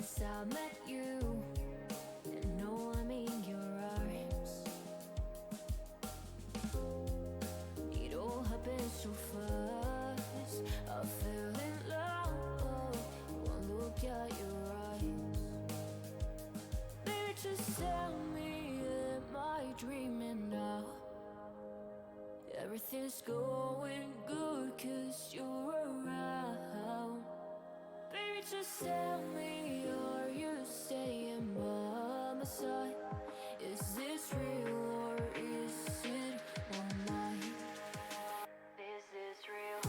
since I met you. And now I'm in your arms. It all happened so fast. I fell in love. One look at your eyes. Baby, just tell me, am I dreaming now? Everything's going good 'cause you're around. Baby, just tell me, are you staying by my side? Is this real or is it my mind? Is this real?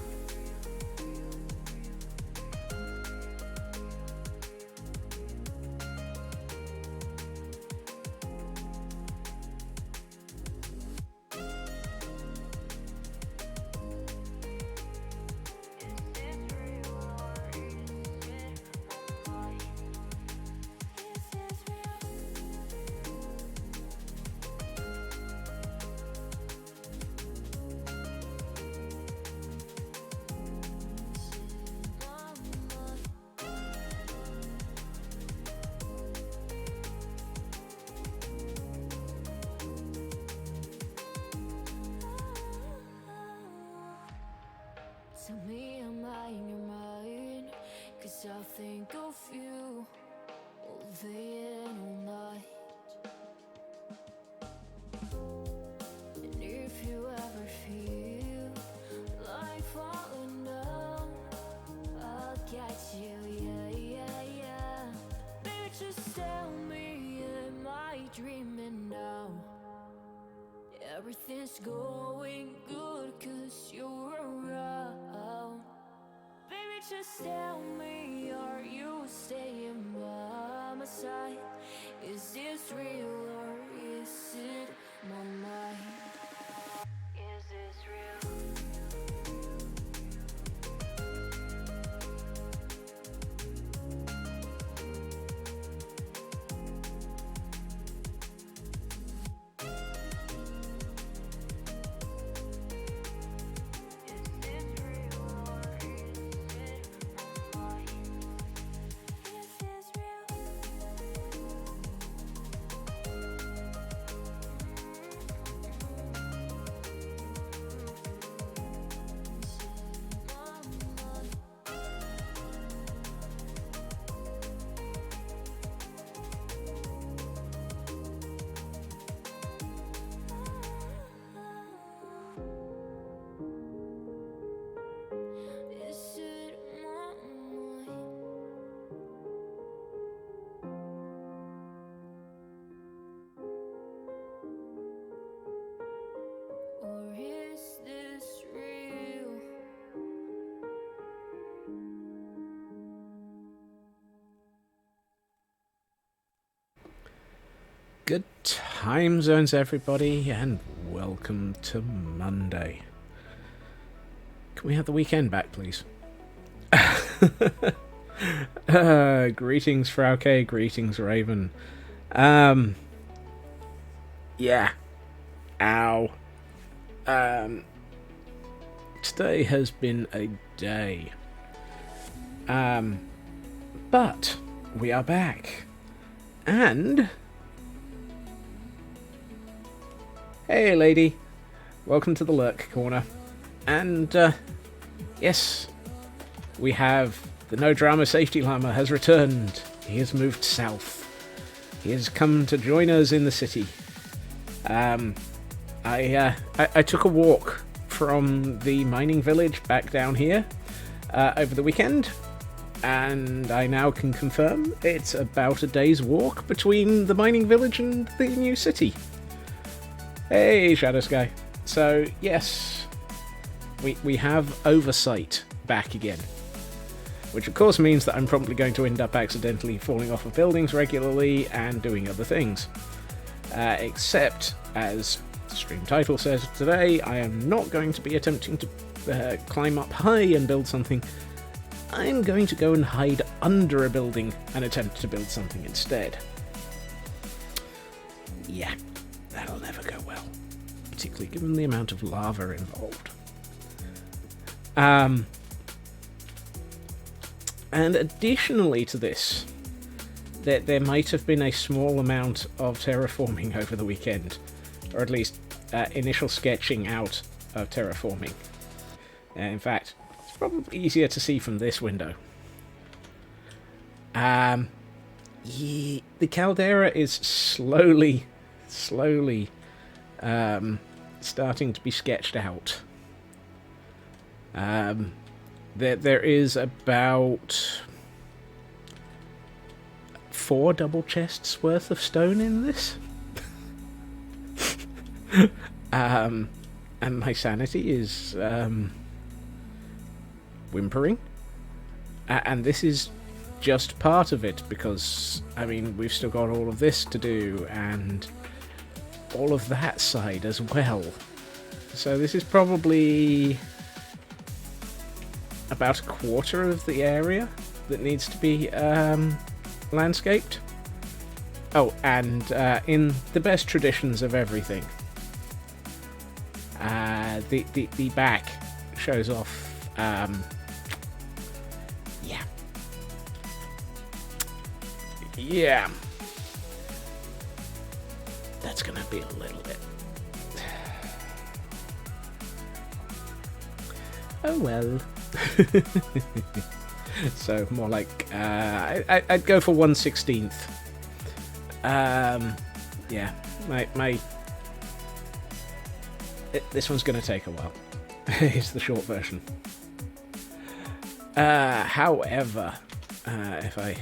Tell me, am I in your mind? 'Cause I think of you all day and all night. And if you ever feel like falling down, I'll catch you, yeah, yeah, yeah. Baby, just tell me, am I dreaming now? Everything's going good 'cause you're around. Baby, just tell me, are you staying by my side? Is this real or is it my mind? Is this real? Or is this real? Good time zones, everybody, and welcome to Monday. Can we have the weekend back, please? Greetings, Frau K. Greetings, Raven. Yeah. Ow. Today has been a day. But we are back. And hey, lady. Welcome to the Lurk Corner. And, yes, we have the No Drama Safety Llama has returned. He has moved south. He has come to join us in the city. I took a walk from the mining village back down here over the weekend, and I now can confirm it's about a day's walk between the mining village and the new city. Hey, Shadow Sky. So, yes, we have oversight back again, which of course means that I'm probably going to end up accidentally falling off of buildings regularly and doing other things. Except, as the stream title says today, I am not going to be attempting to climb up high and build something. I'm going to go and hide under a building and attempt to build something instead. Yeah, that'll never go well, particularly given the amount of lava involved. And additionally to this, there might have been a small amount of terraforming over the weekend, or at least initial sketching out of terraforming. In fact, it's probably easier to see from this window. The caldera is slowly starting to be sketched out. There is about 4 double chests worth of stone in this. And my sanity is whimpering. And this is just part of it, because, I mean, we've still got all of this to do, and all of that side as well. So this is probably about a quarter of the area that needs to be landscaped. Oh, and in the best traditions of everything, the back shows off. Yeah. That's gonna be a little bit. Oh well. So more like I'd go for 1/16. Yeah, this one's gonna take a while. It's the short version. However, if I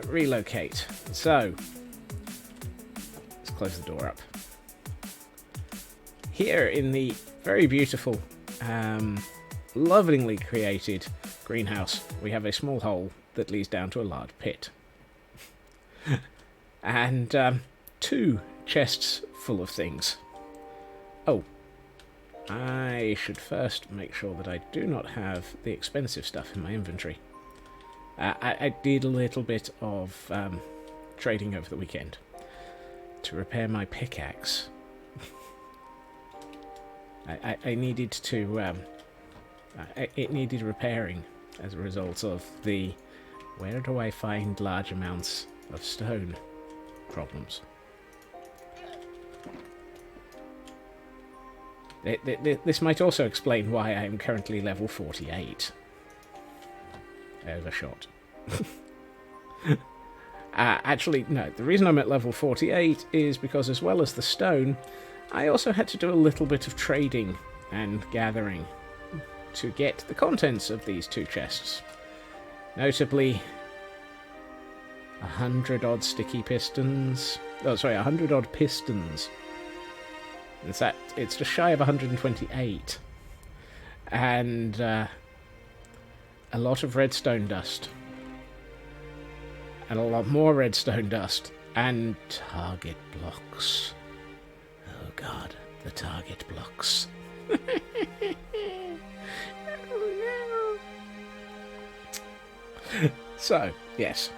relocate, so let's close the door up. Here in the very beautiful, lovingly created greenhouse, we have a small hole that leads down to a large pit. And 2 chests full of things. Oh, I should first make sure that I do not have the expensive stuff in my inventory. I did a little bit of trading over the weekend to repair my pickaxe. I needed to... it needed repairing as a result of the where do I find large amounts of stone problems. This might also explain why I am currently level 48. Overshot. Actually, no. The reason I'm at level 48 is because, as well as the stone, I also had to do a little bit of trading and gathering to get the contents of these 2 chests. Notably, 100-odd sticky pistons. Oh, sorry, 100-odd pistons. In fact, it's just shy of 128. And a lot of redstone dust. And a lot more redstone dust. And target blocks. Oh god, the target blocks. Oh no. So, yes.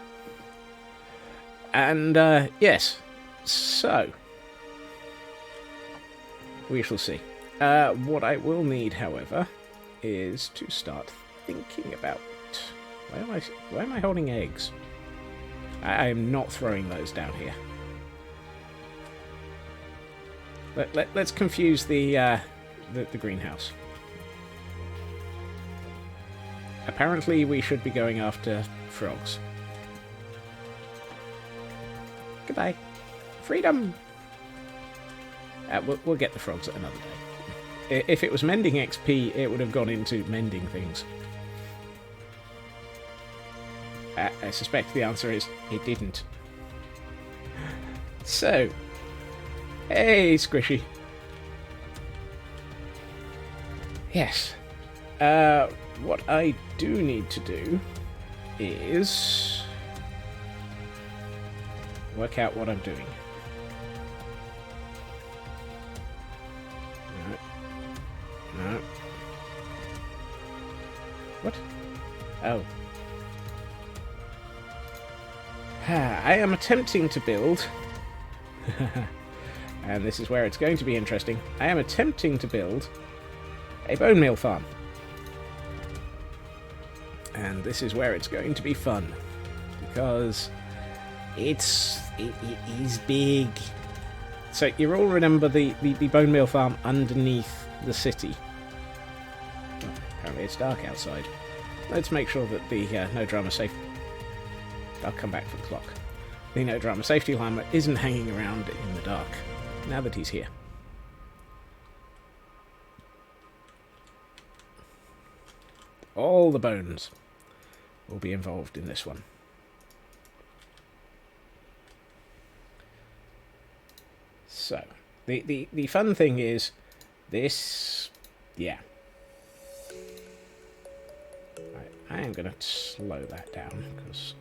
And, yes. So, we shall see. What I will need, however, is to start thinking about... Why am I holding eggs? I am not throwing those down here. Let's confuse the greenhouse. Apparently we should be going after frogs. Goodbye. Freedom! We'll get the frogs at another day. If it was mending XP, it would have gone into mending things. I suspect the answer is it didn't. So, hey, Squishy. Yes. What I do need to do is work out what I'm doing. No. What? Oh. I am attempting to build... and this is where it's going to be interesting. I am attempting to build a bone meal farm. And this is where it's going to be fun, because it is big. So you all remember the bonemeal farm underneath the city. Oh, apparently it's dark outside. Let's make sure that the no drama safe... I'll come back for the clock. The no drama safety alarm isn't hanging around in the dark, now that he's here. All the bones will be involved in this one. So, the fun thing is this... Yeah. I am going to slow that down, because...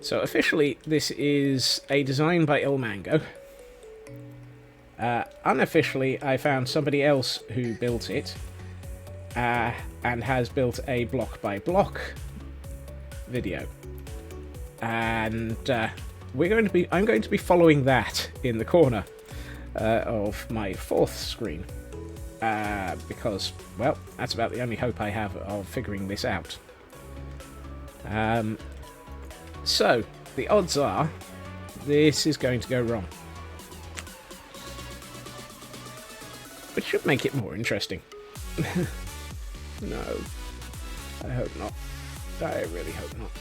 So, officially, this is a design by iLMango. Unofficially, I found somebody else who built it, and has built a block-by-block video. And I'm going to be following that in the corner of my fourth screen. Because, well, that's about the only hope I have of figuring this out. So, the odds are this is going to go wrong. Which should make it more interesting. No. I hope not. I really hope not.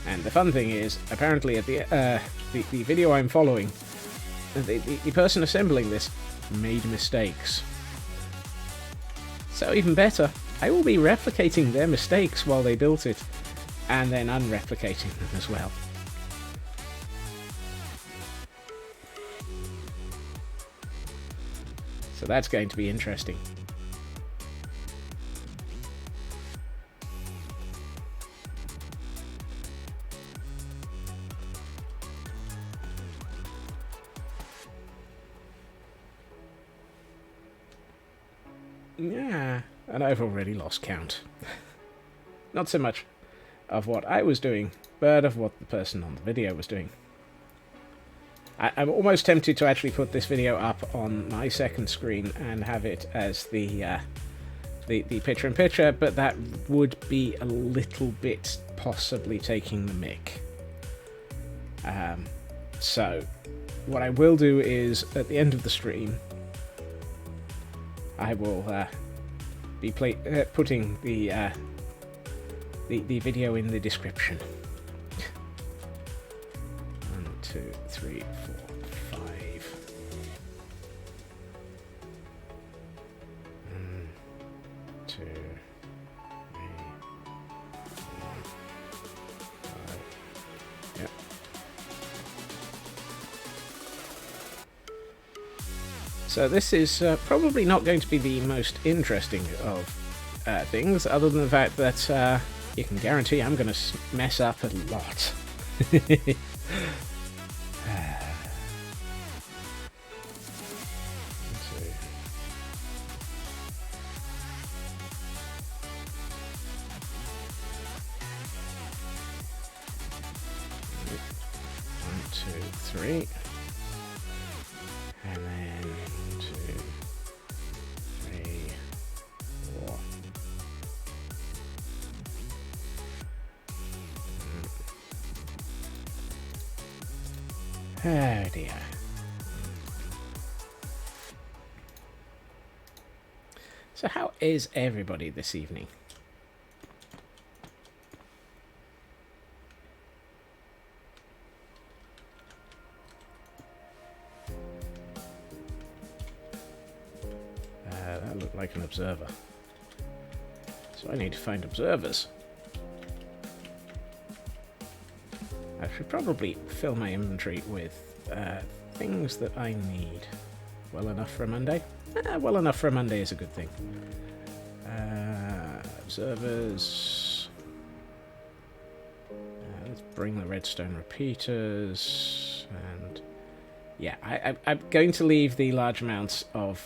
And the fun thing is, apparently at the video I'm following, the person assembling this made mistakes. So even better, I will be replicating their mistakes while they built it, and then unreplicating them as well. So that's going to be interesting. Yeah, and I've already lost count. Not so much of what I was doing, but of what the person on the video was doing. I'm almost tempted to actually put this video up on my second screen and have it as the picture-in-picture, but that would be a little bit possibly taking the mick. So, what I will do is, at the end of the stream, I will be putting the video in the description. 1, 2, 3, 4, 5. 1, 2, 3, 4, 5. Yep. So this is probably not going to be the most interesting of things, other than the fact that you can guarantee I'm going to mess up a lot. 1, 2, 3. And then 1, 2, 3, 4. Oh dear. So how is everybody this evening? That looked like an observer. So I need to find observers. I should probably fill my inventory with things that I need. Well enough for a Monday? Well enough for a Monday is a good thing. Observers. Let's bring the redstone repeaters. And yeah, I'm going to leave the large amounts of...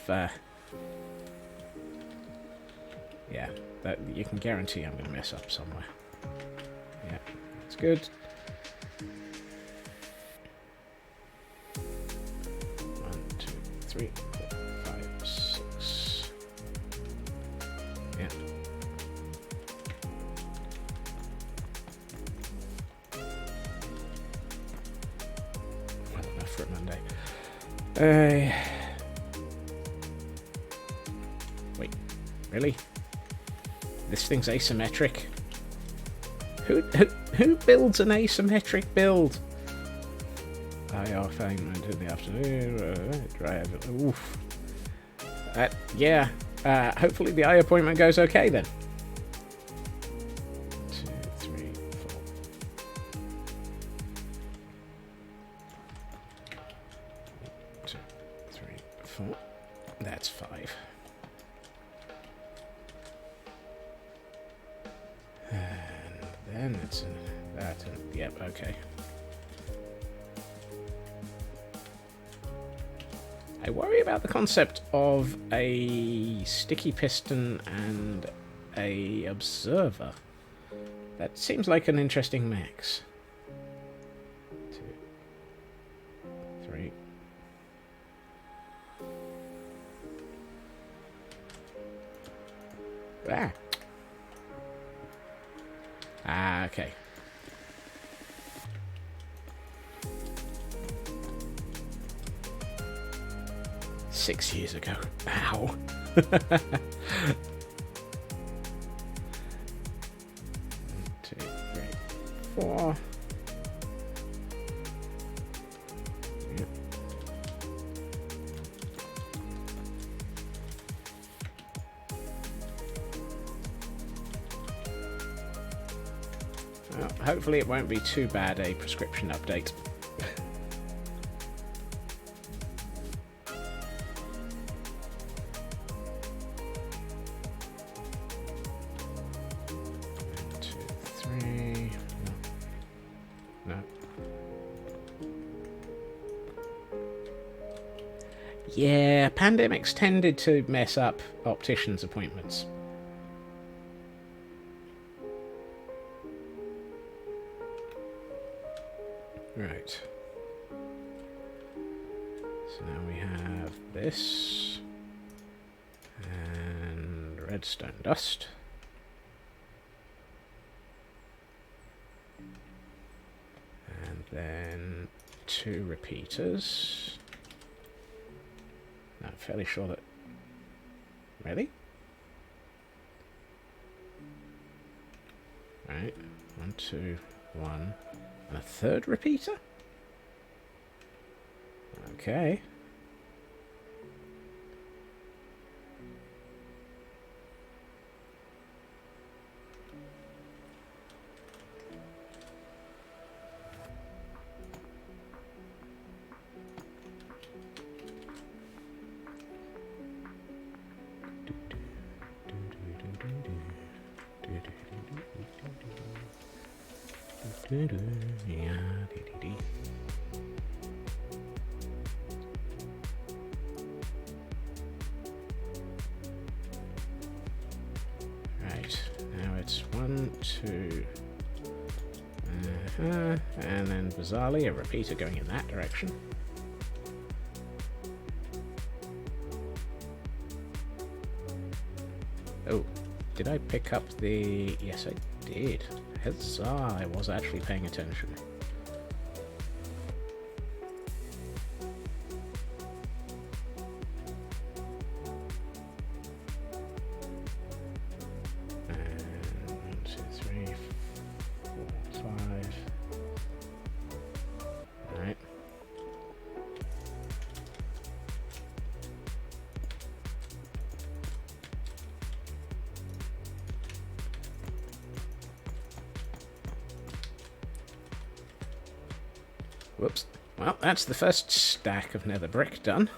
yeah, that you can guarantee I'm going to mess up somewhere. Yeah, that's good. 1, 2, 3, 4, 5, 6. Yeah. Well enough for a Monday. Wait, really? This thing's asymmetric? Who builds an asymmetric build? IR fine in the afternoon. Drive. Oof. Yeah. Hopefully the eye appointment goes okay then. 2, 3, 4. 2, 3, 4. That's 5. And then it's that. Yep. Okay. I worry about the concept of a sticky piston and a observer. That seems like an interesting mix. 2, 3. Okay. 6 years ago. Ow. 1, 2, 3, 4. Yep. Well, hopefully it won't be too bad a prescription update. Yeah, pandemics tended to mess up opticians' appointments. Right. So now we have this. And redstone dust. And then 2 repeaters. I'm fairly sure that... Really? Right. 1, 2, 1. And a 3rd repeater? Okay. Right, now it's 1, 2, and then bizarrely a repeater going in that direction. Oh, did I pick up the... Yes, I did. Huzzah, I was actually paying attention. And 1, 2, 3, 4, 5. Alright. Whoops. Well, that's the first stack of nether brick done.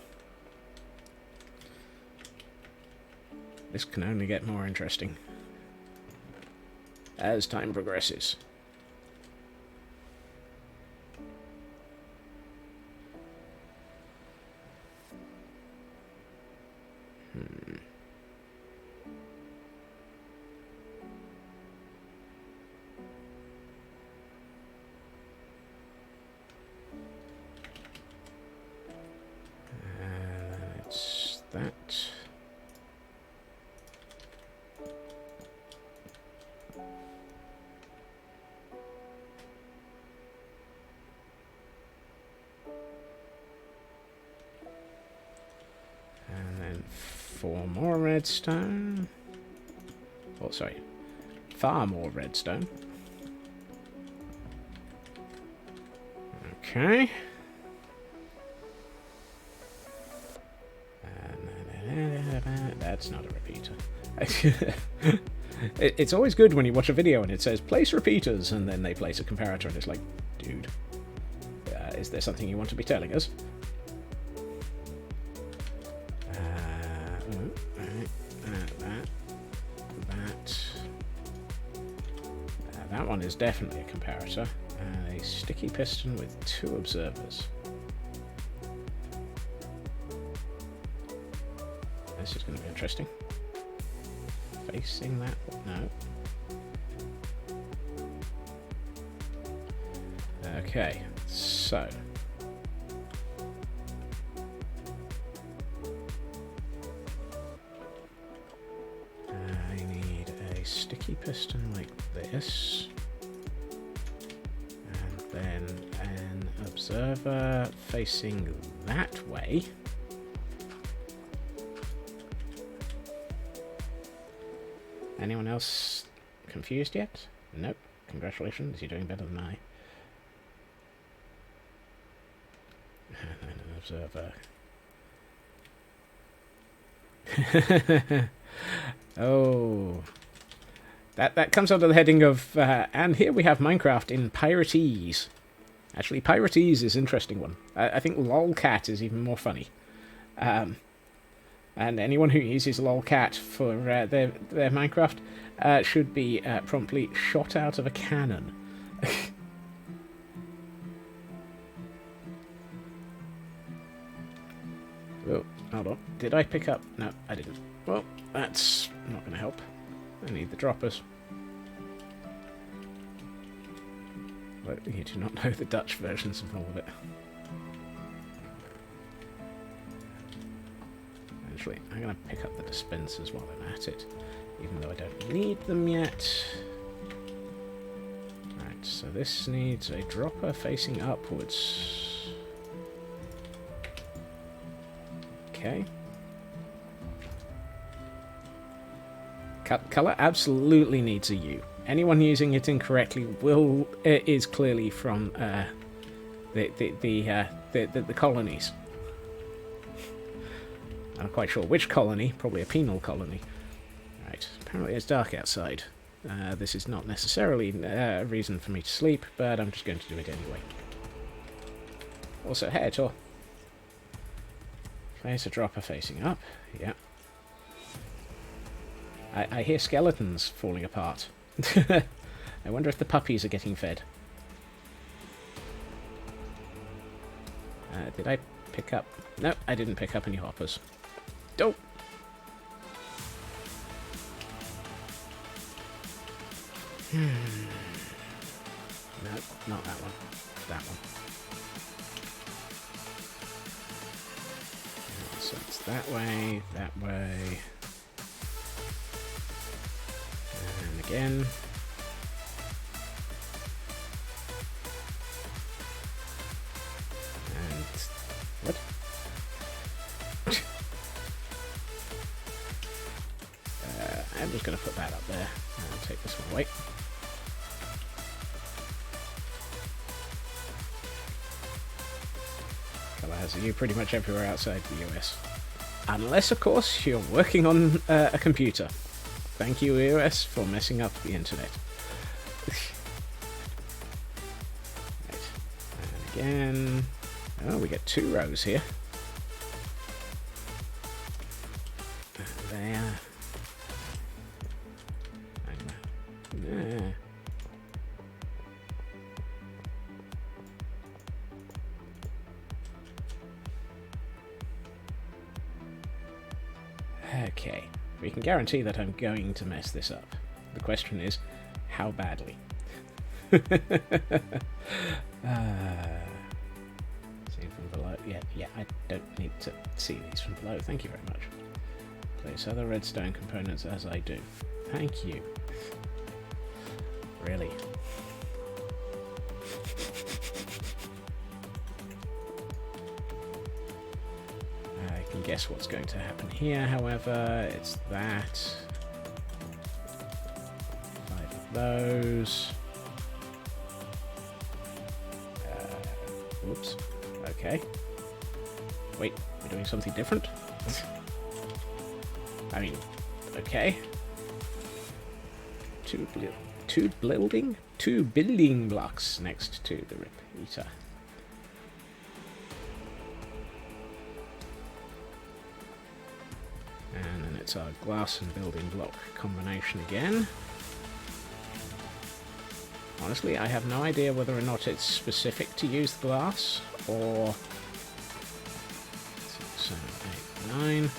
This can only get more interesting as time progresses. that. And then 4 more redstone. Oh, sorry. Far more redstone. Okay. That's not a repeater. It's always good when you watch a video and it says place repeaters and then they place a comparator and it's like, dude, is there something you want to be telling us? That one is definitely a comparator. A sticky piston with 2 observers. This is going to be interesting. Facing that? No. Okay, so. I need a sticky piston like this. And then an observer facing that way. Anyone else confused yet? Nope. Congratulations, you're doing better than I. And an observer. Oh. That comes under the heading of, and here we have Minecraft in Piratese. Actually, Piratese is an interesting one. I think lolcat is even more funny. And anyone who uses lolcat for their Minecraft should be promptly shot out of a cannon. Oh, hold on. Did I pick up? No, I didn't. Well, that's not going to help. I need the droppers. But you do not know the Dutch versions of all of it. Actually, I'm going to pick up the dispensers while I'm at it, even though I don't need them yet. Right, so this needs a dropper facing upwards. Okay. Color absolutely needs a U. Anyone using it incorrectly is clearly from the colonies. I'm not quite sure which colony, probably a penal colony. Right, apparently it's dark outside. This is not necessarily a reason for me to sleep, but I'm just going to do it anyway. Also, hey, Tor. Place a dropper facing up. Yeah. I hear skeletons falling apart. I wonder if the puppies are getting fed. Did I pick up... No, I didn't pick up any hoppers. Dope! No, not that one. That one. So it's that way, and again. And what? I'm just going to put that up there. I'll take this one away. Color has a U pretty much everywhere outside the US. Unless, of course, you're working on a computer. Thank you, US, for messing up the internet. Right. And again... Oh, we get 2 rows here. And there. And there. Okay, we can guarantee that I'm going to mess this up. The question is, how badly? Seen from below. Yeah, I don't need to see these from below. Thank you very much. Place other redstone components as I do. Thank you. Really? I can guess what's going to happen here, however. It's that. 5 of those. Whoops. Okay. Wait, we're doing something different? I mean, okay. Two building blocks next to the repeater. And then it's our glass and building block combination again. Honestly, I have no idea whether or not it's specific to use the glass, or 6, 7, 8, 9.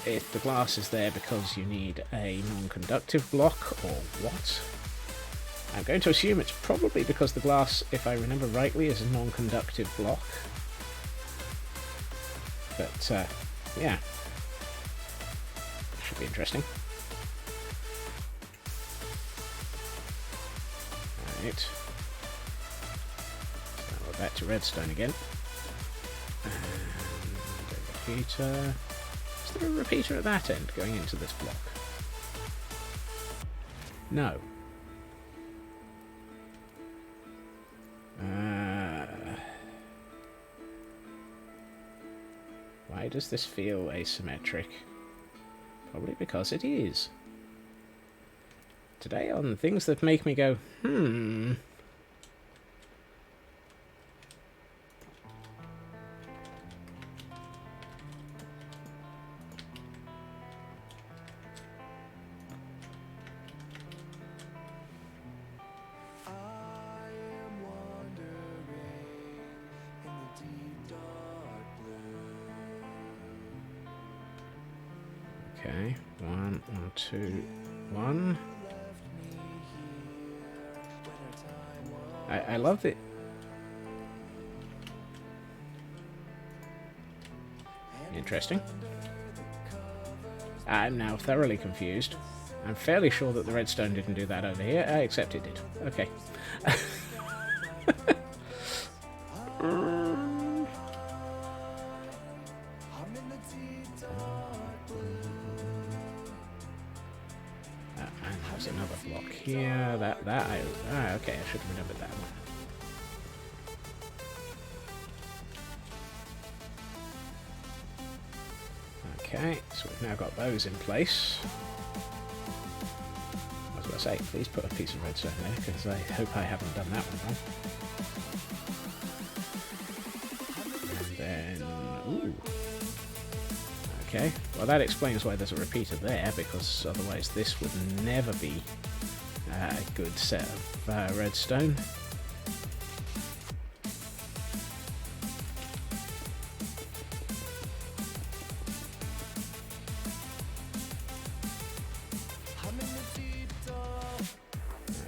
If the glass is there because you need a non-conductive block, or what? I'm going to assume it's probably because the glass, if I remember rightly, is a non-conductive block. But, yeah. Should be interesting. Right. So we're back to redstone again. And a repeater. Is there a repeater at that end going into this block? No. Why does this feel asymmetric? Probably because it is. Today on things that make me go, Okay, 1, 2, 1. I love it. Interesting. I'm now thoroughly confused. I'm fairly sure that the redstone didn't do that over here, except it did. Okay. And there's another block here. Okay, I should have remembered that one. Okay, so we've now got those in place. I was going to say, please put a piece of redstone there, because I hope I haven't done that one wrong. And then, ooh. Okay, well that explains why there's a repeater there, because otherwise this would never be a good set of redstone.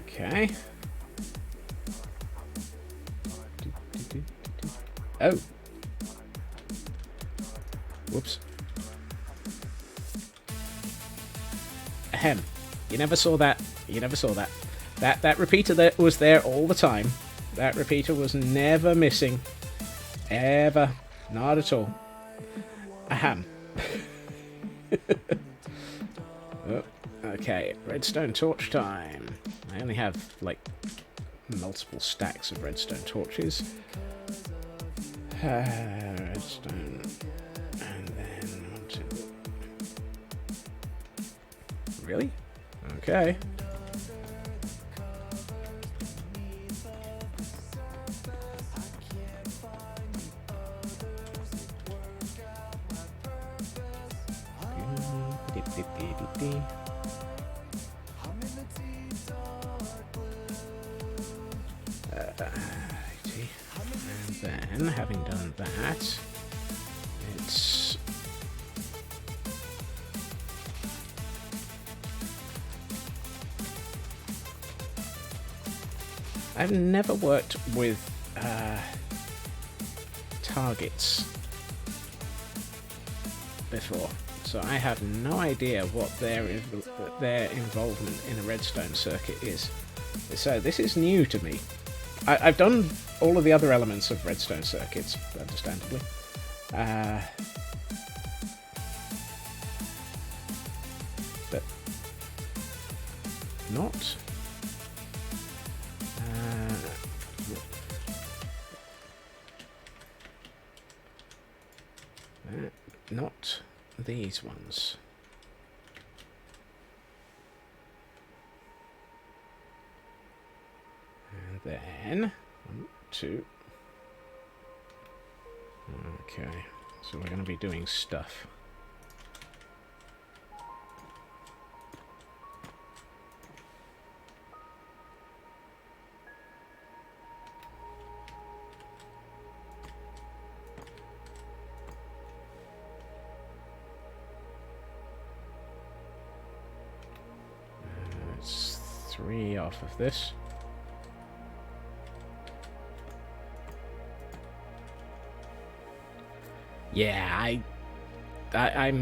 Okay. Oh. Whoops. Ahem. You never saw that. You never saw that. That repeater that was there all the time. That repeater was never missing. Ever. Not at all. Ahem. Oh, okay, redstone torch time. I only have, like, multiple stacks of redstone torches. Redstone. And then 1, 2. Really? Okay. And then, having done that, it's I've never worked with targets before, so I have no idea what their involvement in a redstone circuit is. So this is new to me. I've done all of the other elements of redstone circuits, understandably. But not... not these ones. And then 1, 2. Okay, so we're going to be doing stuff. It's 3 off of this. Yeah, I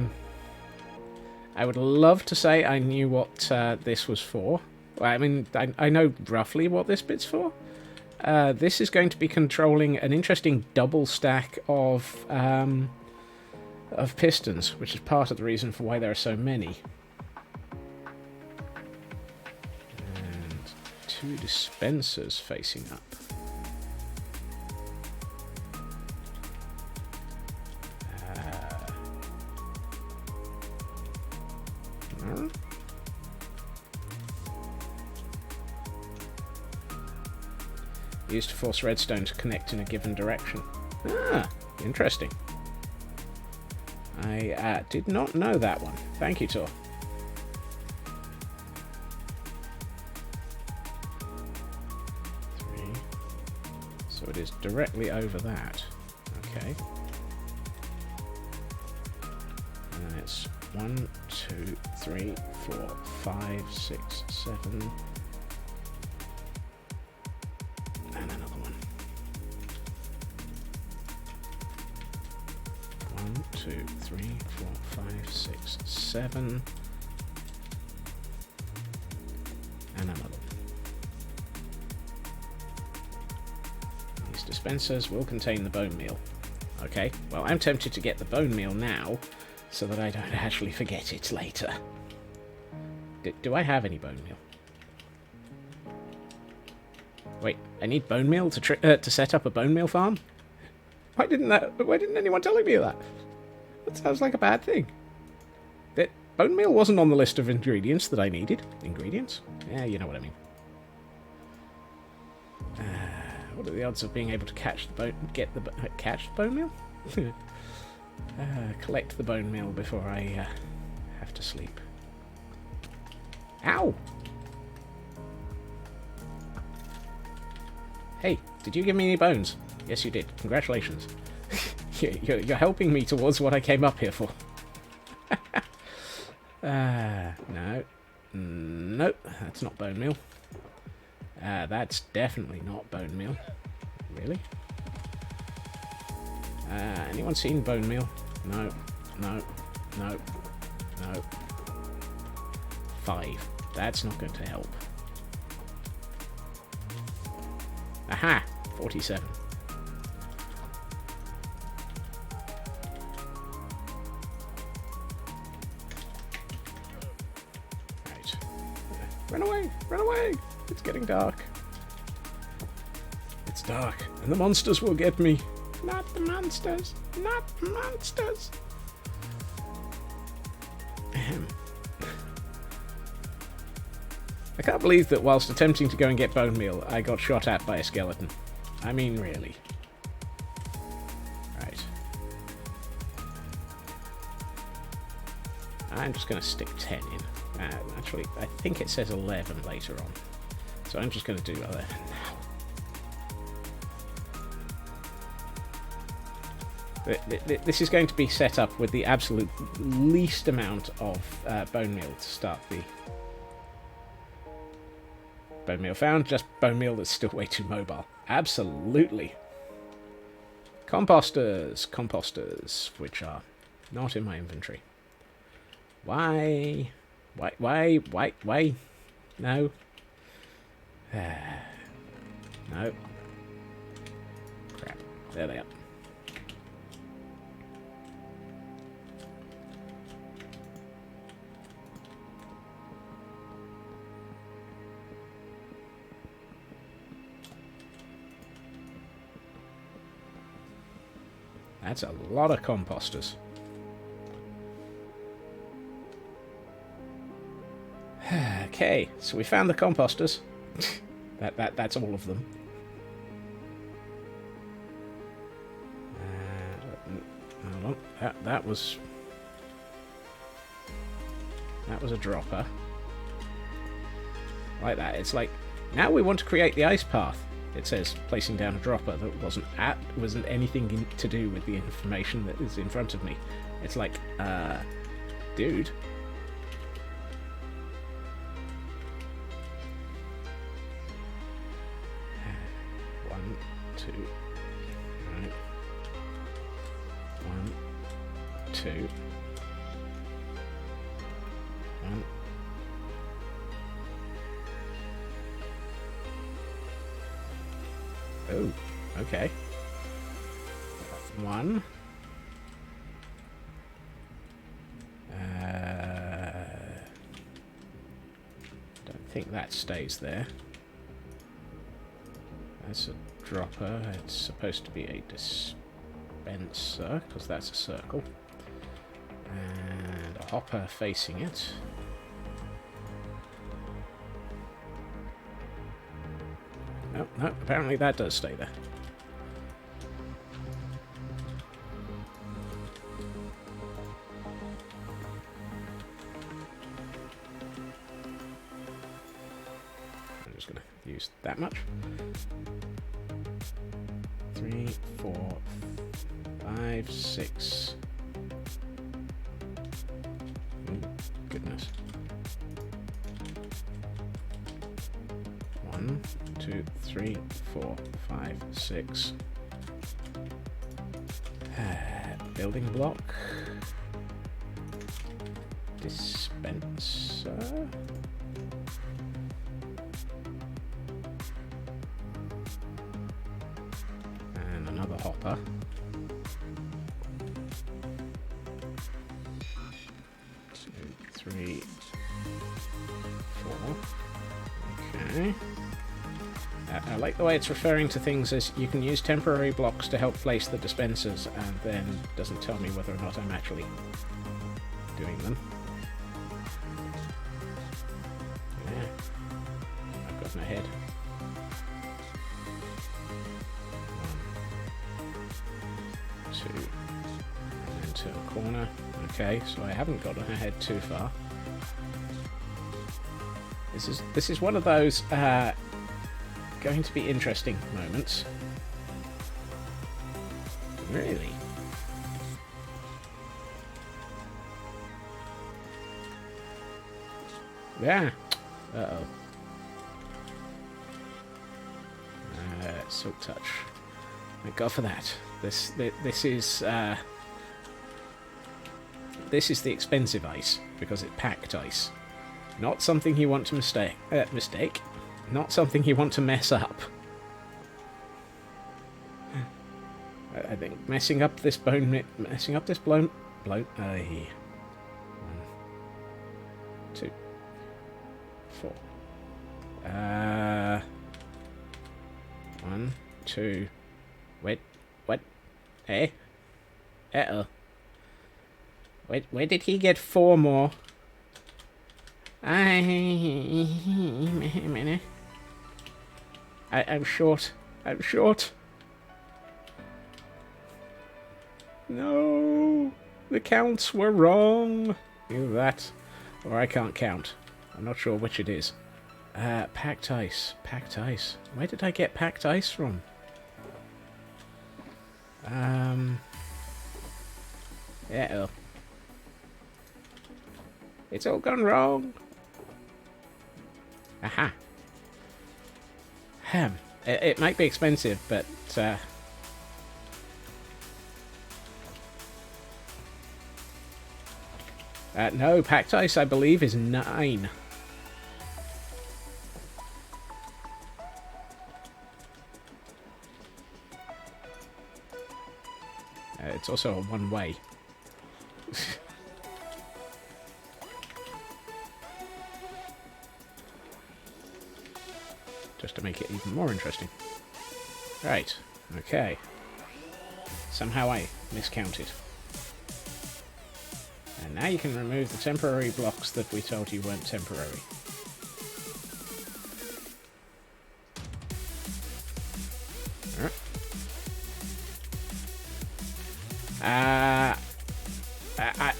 would love to say I knew what this was for. Well, I mean, I know roughly what this bit's for. This is going to be controlling an interesting double stack of pistons, which is part of the reason for why there are so many. And 2 dispensers facing up. Used to force redstone to connect in a given direction. Ah, interesting. I did not know that one. Thank you, Tor. 3. So it is directly over that. Okay. And it's 1, 2, 3, 4, 5, 6, 7... and another one. 1, 2, 3, 4, 5, 6, 7. And another one. These dispensers will contain the bone meal. Okay, well, I'm tempted to get the bone meal now, so that I don't actually forget it later. Do I have any bone meal? Wait, I need bone meal to set up a bone meal farm? Why didn't anyone tell me that? That sounds like a bad thing. Bone meal wasn't on the list of ingredients that I needed. Ingredients? Yeah, you know what I mean. What are the odds of being able to catch the bone? Catch the bone meal? Collect the bone meal before I have to sleep. Ow! Hey, did you give me any bones? Yes, you did. Congratulations. You're helping me towards what I came up here for. No. Nope, that's not bone meal. That's definitely not bone meal. Really? Anyone seen bone meal? No. 5. That's not going to help. Aha! 47. Right. Run away! Run away! It's getting dark. It's dark, and the monsters will get me. Not the monsters! Not the monsters! Ahem. I can't believe that whilst attempting to go and get bone meal, I got shot at by a skeleton. I mean, really. Right. I'm just going to stick 10 in. Actually, I think it says 11 later on. So I'm just going to do 11 now. This is going to be set up with the absolute least amount of bone meal to start the... Bone meal found, just bone meal that's still way too mobile. Absolutely. Composters, which are not in my inventory. Why? Why? No. No. Crap. There they are. That's a lot of composters. Okay, so we found the composters. That's all of them. Hold on. That was a dropper. Like that. It's like, now we want to create the ice path. It says placing down a dropper that wasn't anything to do with the information that is in front of me. It's like, dude. One, two, right. 1, 2, 1. Oh, okay. 1. Don't think that stays there. That's a dropper. It's supposed to be a dispenser, because that's a circle. And a hopper facing it. No, apparently that does stay there. I'm just going to use that much. 3, 4, 5, 6. Oh, goodness. 1, 2, 3, 4, 5, 6. Building block. Dispenser. And another hopper. 2, 3, 4. Okay. I like the way it's referring to things as you can use temporary blocks to help place the dispensers, and then doesn't tell me whether or not I'm actually doing them. Yeah, I've gotten ahead. 1, 2, and then to a corner. Okay, so I haven't gotten ahead too far. This is one of those going to be interesting moments. Really? Yeah. Uh-oh. Silk touch. Thank God for that. This is the expensive ice because it's packed ice. Not something you want to mistake. Not something you want to mess up. I think messing up this blown. 1, 2, 4. 1, 2. Wait, what? Eh? Uh-oh. Wait, where did he get 4 more? I'm short. I'm short. No, the counts were wrong. Either that, or I can't count. I'm not sure which it is. Packed ice. Packed ice. Where did I get packed ice from? Uh-oh. It's all gone wrong. Aha. It might be expensive, but No, packed ice, I believe, is 9. It's also a one-way. Just to make it even more interesting. Right, okay. Somehow I miscounted. And now you can remove the temporary blocks that we told you weren't temporary.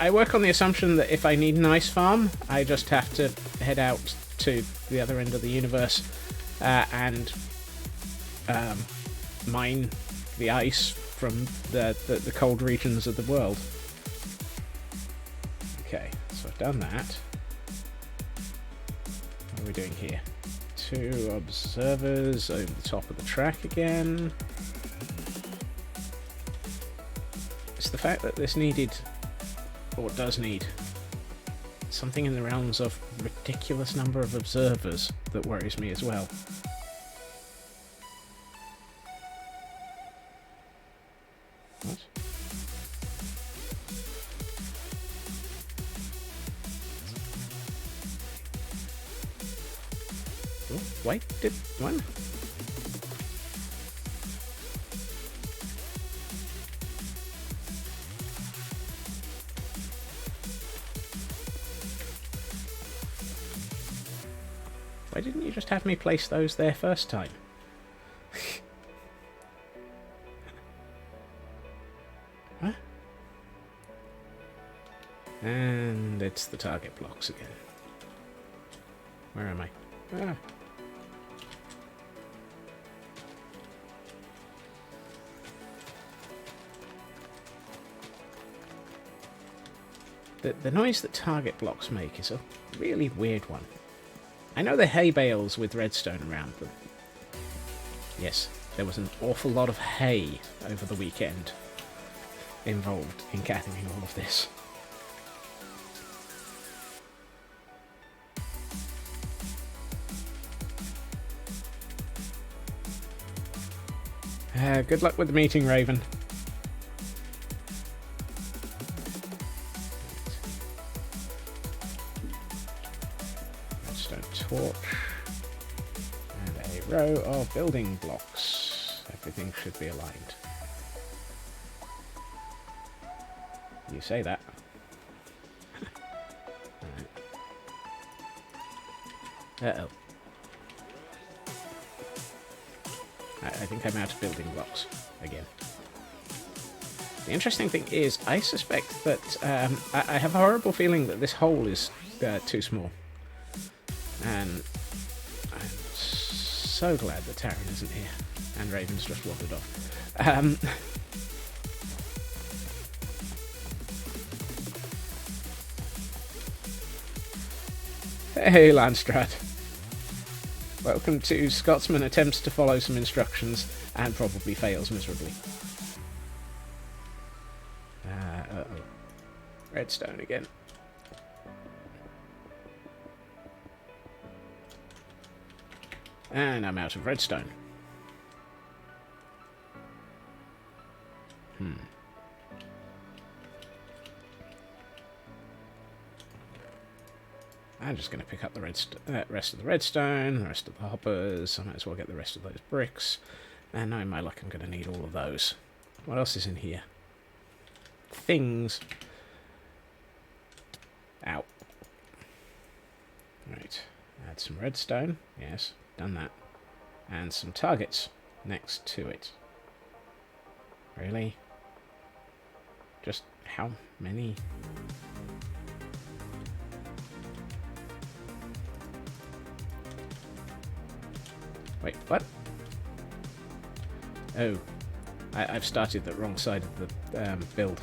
I work on the assumption that if I need an ice farm, I just have to head out to the other end of the universe and mine the ice from the cold regions of the world. Okay, so I've done that. What are we doing here? 2 observers over the top of the track again. It's the fact that this needed, or does need, something in the realms of ridiculous number of observers that worries me as well. What? Oh, wait, did one? Why didn't you just have me place those there first time? Huh? And it's the target blocks again. Where am I? Ah. The noise that target blocks make is a really weird one. I know the hay bales with redstone around them. Yes, there was an awful lot of hay over the weekend involved in gathering all of this. Good luck with the meeting, Raven. Redstone torch. And a row of building blocks. Everything should be aligned. You say that. Right. Uh-oh. I think I'm out of building blocks again. The interesting thing is, I suspect that I have a horrible feeling that this hole is too small. And I'm so glad that Taryn isn't here. And Raven's just wandered off. Hey, Landstrat. Welcome to Scotsman attempts to follow some instructions and probably fails miserably. Uh-oh. Redstone again. And I'm out of redstone. I'm just going to pick up the rest of the redstone, the rest of the hoppers. I might as well get the rest of those bricks. And knowing my luck, I'm going to need all of those. What else is in here? Things. Ow. Right. Add some redstone. Yes, done that. And some targets next to it. Really? Just how many? Wait, what? Oh, I've started the wrong side of the build.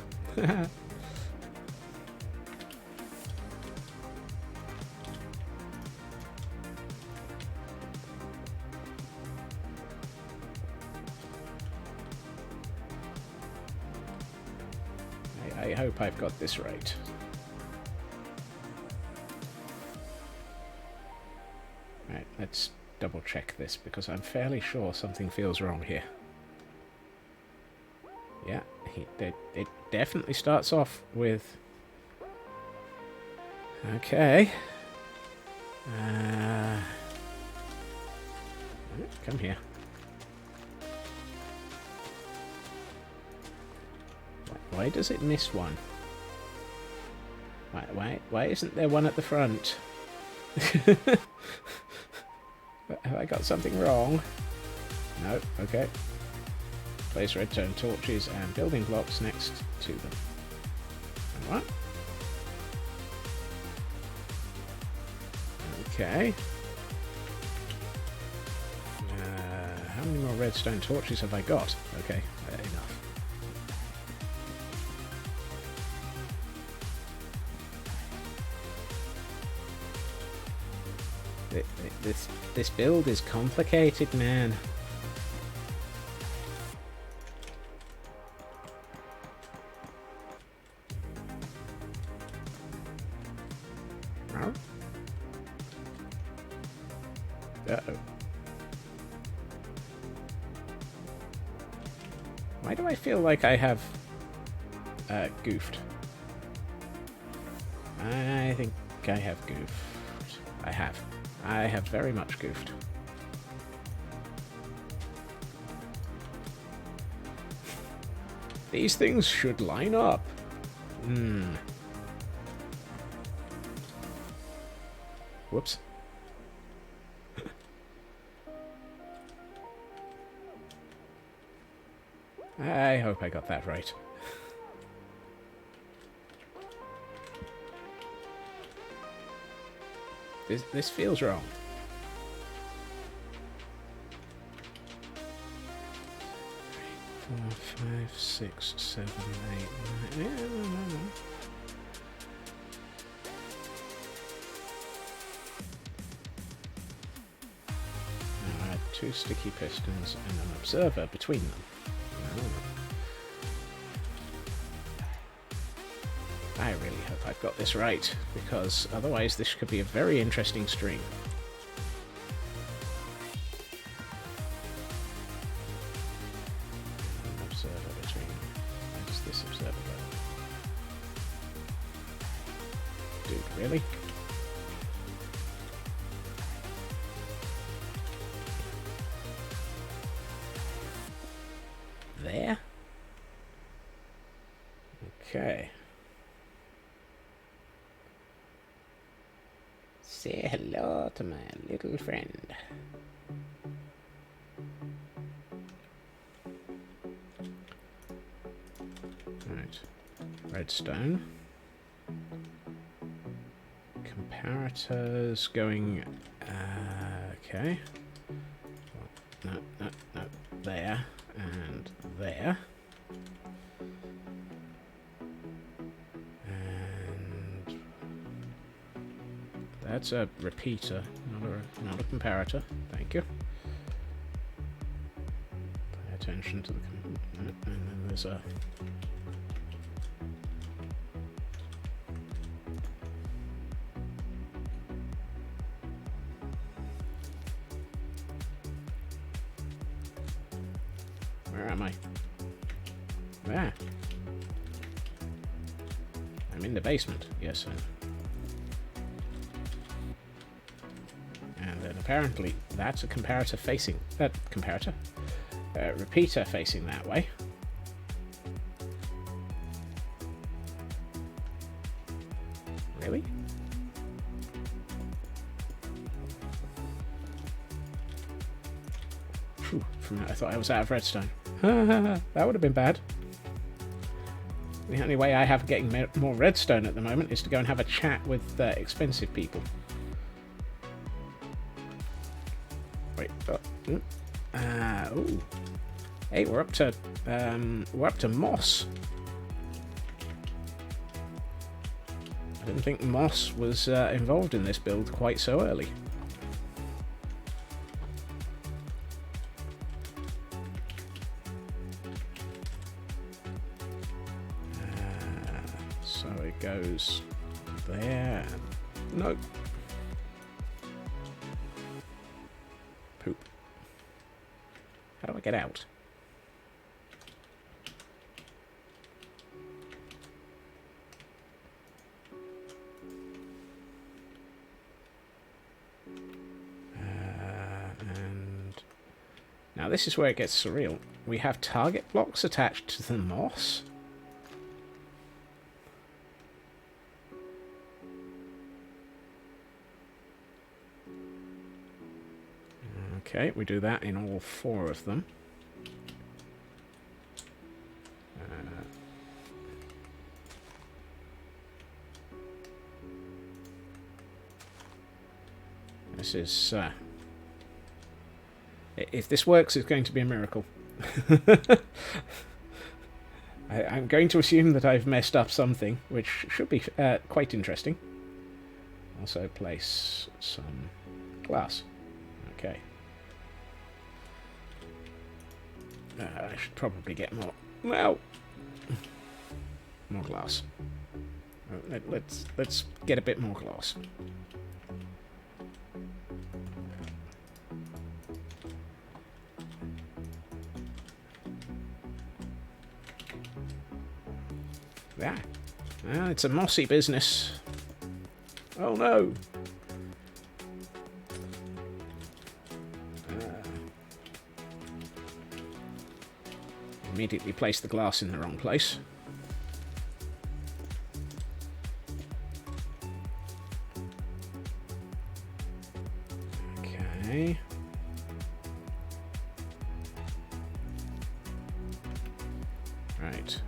I hope I've got this right. Right, let's double check this because I'm fairly sure something feels wrong here. Yeah, it definitely starts off with... Okay. Come here. Why does it miss one? Why isn't there one at the front? Have I got something wrong? No, okay. Place redstone torches and building blocks next to them. And what? Okay. How many more redstone torches have I got? Okay, enough. This build is complicated, man. Uh-oh. Why do I feel like I have goofed? I think I have goofed. I have very much goofed. These things should line up. Whoops. I hope I got that right. This feels wrong. Four, 5, 6, 7, 8, 9. Yeah, no. Now add 2 sticky pistons and an observer between them. I really hope I've got this right, because otherwise this could be a very interesting stream. An observer between. Where does this observer go? Dude, really? There? Okay. Say hello to my little friend. Right. Redstone. Comparators going... okay. No. There. And there. And that's a repeater, not a comparator. Thank you. Pay attention to the... and then there's a... Where am I? Where? I'm in the basement. Yes, and then apparently that's a comparator facing... repeater facing that way. Really? Phew, I thought I was out of redstone. That would have been bad. The only way I have getting more redstone at the moment is to go and have a chat with expensive people. Wait. Ooh. Hey, we're up to moss. I didn't think moss was involved in this build quite so early. So it goes there. Nope. Poop. How do I get out? And now this is where it gets surreal. We have target blocks attached to the moss. Okay, we do that in all 4 of them. This is... if this works, it's going to be a miracle. I'm going to assume that I've messed up something, which should be quite interesting. Also place some glass. Okay. I should probably get more... Well... more glass. Let's get a bit more glass. Yeah. Well, it's a mossy business. Oh no! Immediately place the glass in the wrong place. Okay. Right.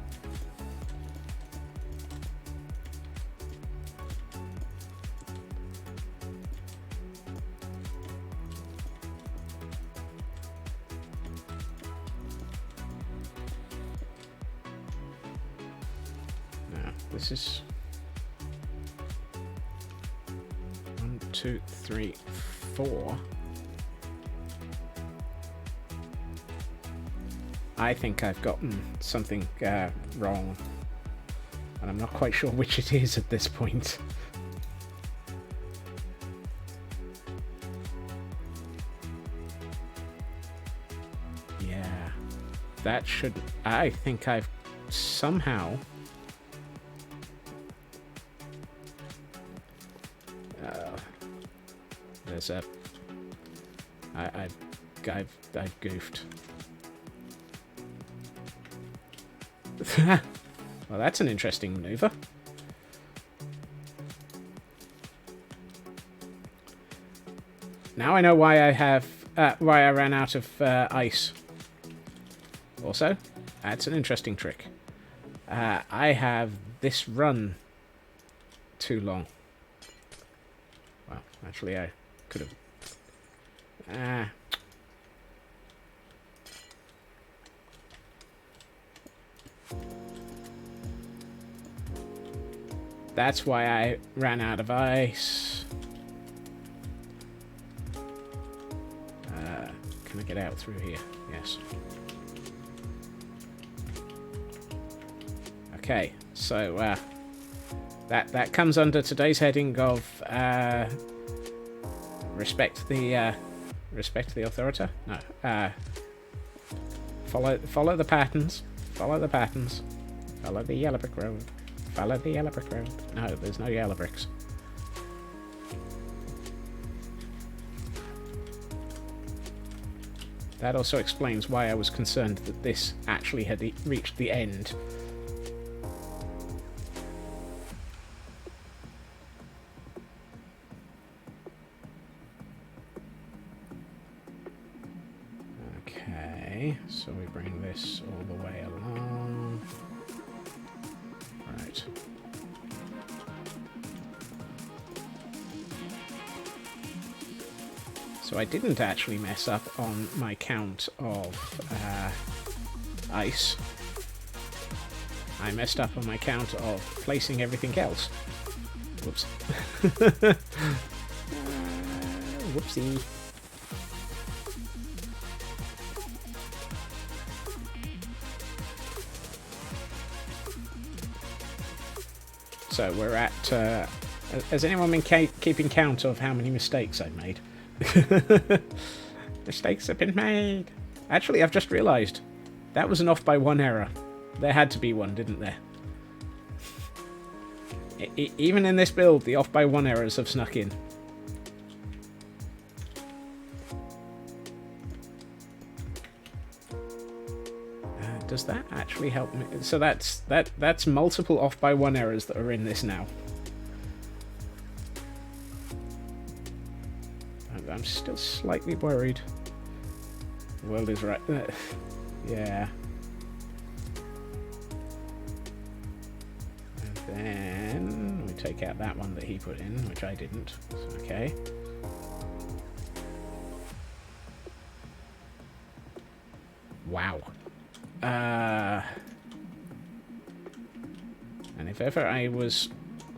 This is 1, 2, 3, 4. I think I've gotten something wrong, and I'm not quite sure which it is at this point. Yeah, that should... I think I've somehow... there's a... I've goofed. Well, that's an interesting maneuver. Now I know why why I ran out of ice. Also, that's an interesting trick. I have this run too long. Well, actually, I could have. That's why I ran out of ice. Can I get out through here? Yes. Okay, so that comes under today's heading of respect the authority. No, follow the patterns. Follow the patterns. Follow the yellow brick road. Follow the yellow brick road. No, there's no yellow bricks. That also explains why I was concerned that this actually had reached the end. Okay, so we bring this all the way along. Right. So I didn't actually mess up on my count of ice. I messed up on my count of placing everything else. Whoops. Whoopsie. So we're at... has anyone been keeping count of how many mistakes I've made? Mistakes have been made. Actually, I've just realised. That was an off by 1 error. There had to be one, didn't there? Even in this build, the off by 1 errors have snuck in. Does that actually help me? So that's multiple off by 1 errors that are in this now. I'm still slightly worried. The world is right. Yeah. And then we take out that one that he put in, which I didn't. So, okay. Wow. And if ever I was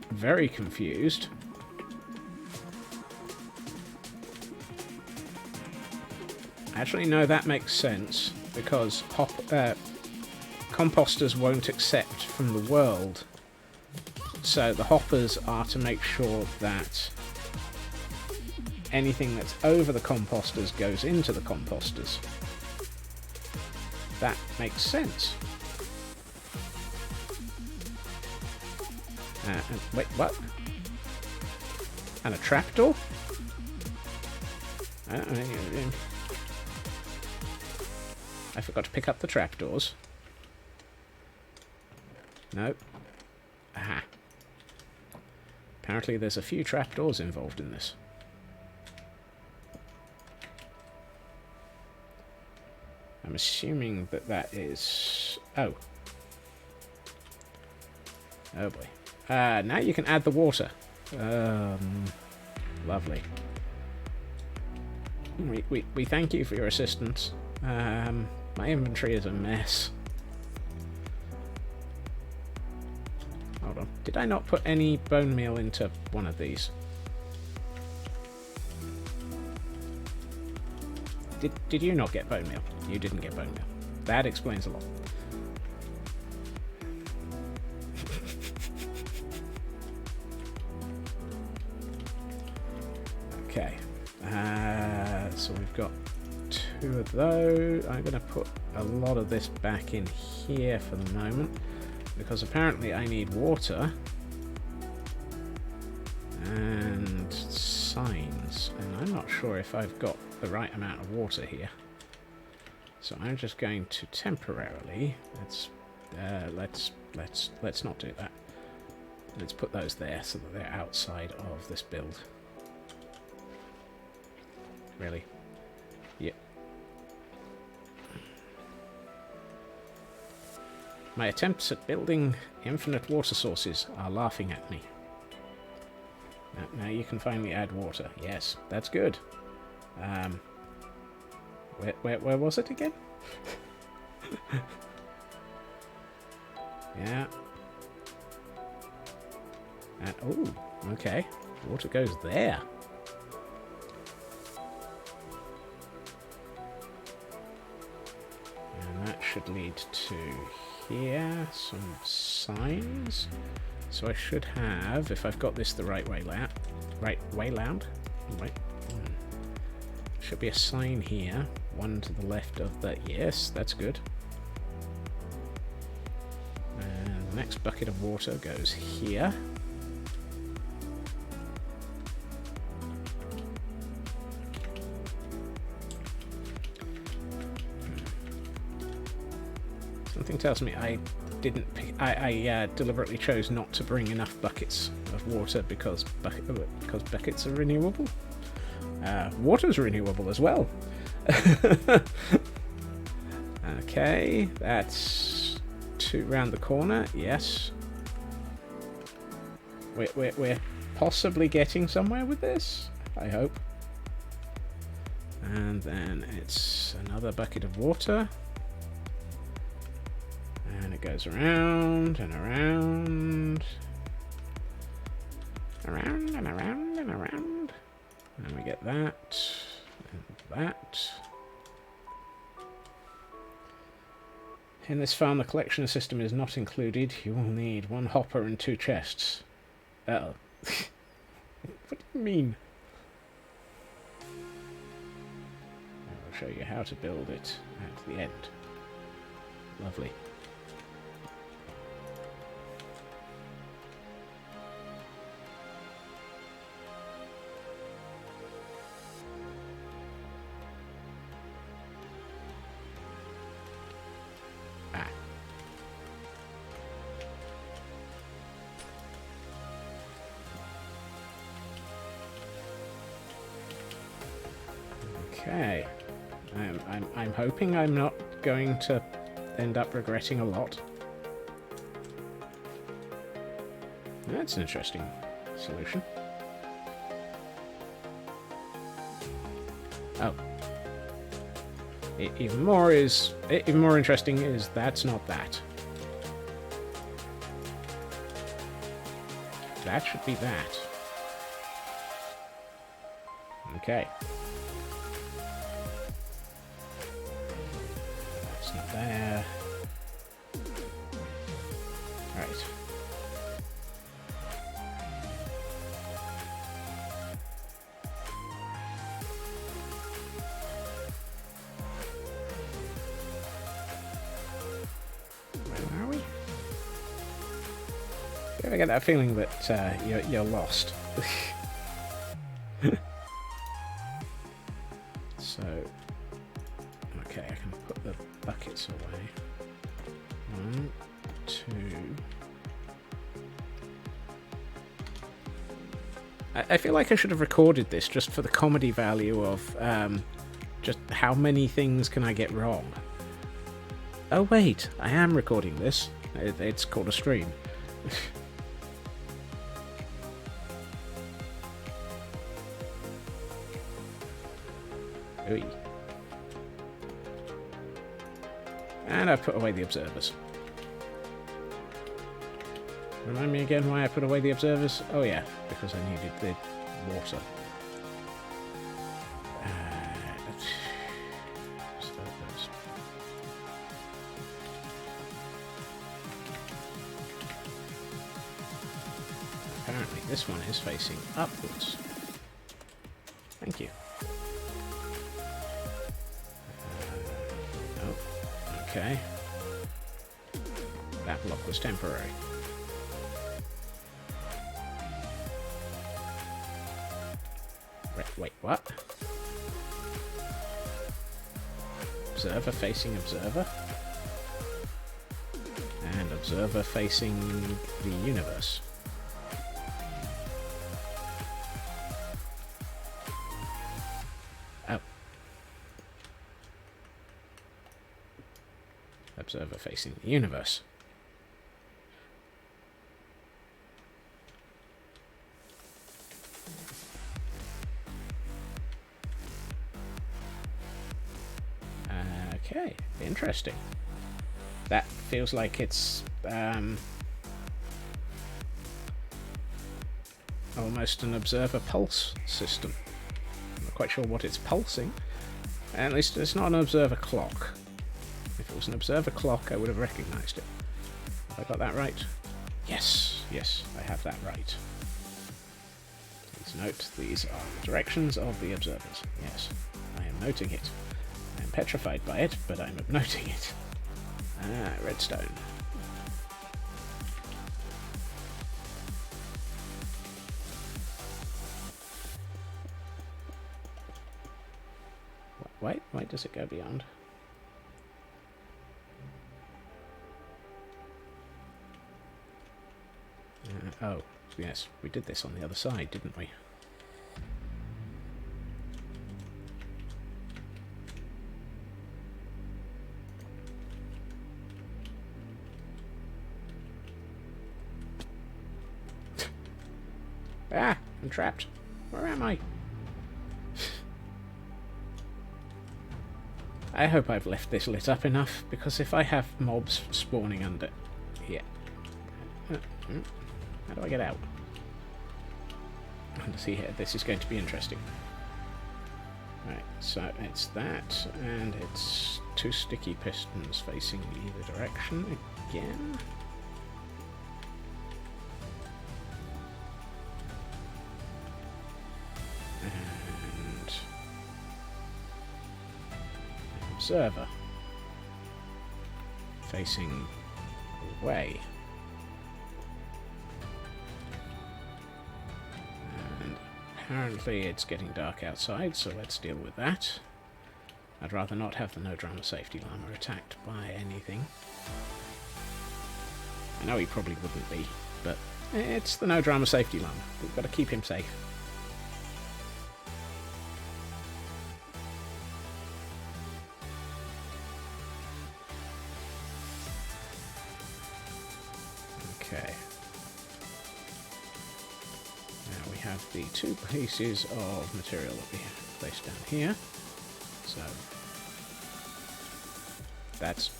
very confused... Actually, no, that makes sense, because composters won't accept from the world. So the hoppers are to make sure that anything that's over the composters goes into the composters. That makes sense. Wait, what? And a trapdoor? I forgot to pick up the trapdoors. Nope. Aha. Apparently there's a few trapdoors involved in this. I'm assuming that that is... Oh. Oh boy. Now you can add the water. Lovely. We thank you for your assistance. My inventory is a mess. Hold on. Did I not put any bone meal into one of these? Did you not get bone meal? You didn't get bone meal. That explains a lot. Okay. So we've got 2 of those. I'm going to put a lot of this back in here for the moment, because apparently I need water and signs, and I'm not sure if I've got the right amount of water here. So I'm just going to temporarily let's not do that. Let's put those there so that they're outside of this build. Really? Yep. My attempts at building infinite water sources are laughing at me. Now you can finally add water. Yes, that's good. Where was it again? Yeah. And, oh, okay. Water goes there. And that should lead to here, some signs. So I should have, if I've got this the right way round, should be a sign here, one to the left of the, yes, that's good. And the next bucket of water goes here. Something tells me I didn't pick, I deliberately chose not to bring enough buckets of water because buckets are renewable. Water's renewable as well. Okay, that's 2 round the corner. Yes, we're possibly getting somewhere with this, I hope. And then it's another bucket of water. And it goes around and around. Around and around and around. And we get that. And that. In this farm, the collection system is not included. You will need 1 hopper and 2 chests. Uh-oh. What do you mean? show you how to build it at the end. Lovely. Ah. Okay. I'm hoping I'm not going to end up regretting a lot. That's an interesting solution. Oh. Even more interesting is that's not that. That should be that. Okay. That's not there. Right. Where are we? I get that feeling that you're lost. So, okay, I can put the buckets away. 1, 2. I feel like I should have recorded this just for the comedy value of just how many things can I get wrong. Oh wait, I am recording this. It's called a stream. Ooh. And I put away the observers. Remind me again why I put away the observers? Oh yeah, because I needed the water. Observers. Apparently this one is facing upwards. Thank you. Okay. That block was temporary. Wait, what? Observer facing observer? And observer facing the universe. Oh. Observer facing the universe. Okay, interesting. That feels like it's almost an observer pulse system. I'm not quite sure what it's pulsing. At least it's not an observer clock. If it was an observer clock, I would have recognized it. Have I got that right? Yes, I have that right. Please note, these are the directions of the observers. Yes, I am noting it. I am petrified by it, but I'm noting it. Ah, redstone. Why does it go beyond? Oh, yes, we did this on the other side, didn't we? Ah, I'm trapped. Where am I? I hope I've left this lit up enough, because if I have mobs spawning under here... How do I get out? And see here, this is going to be interesting. Right, so it's that, and it's 2 sticky pistons facing either direction again. And observer. Facing away. And apparently it's getting dark outside, so let's deal with that. I'd rather not have the no drama safety llama attacked by anything. I know he probably wouldn't be, but it's the no drama safety llama. We've got to keep him safe. Okay. Now we have the 2 pieces of material that we have placed down here. So that's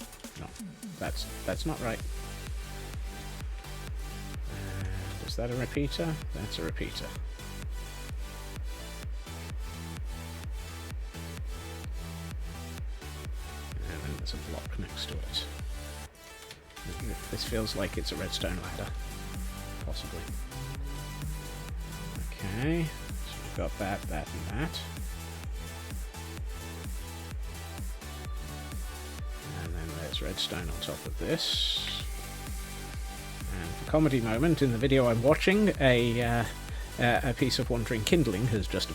not right. And is that a repeater? That's a repeater. And then there's a block next to it. This feels like it's a redstone ladder, possibly. Okay, so we've got that, and that. And then there's redstone on top of this. And for comedy moment, in the video I'm watching, a piece of wandering kindling has just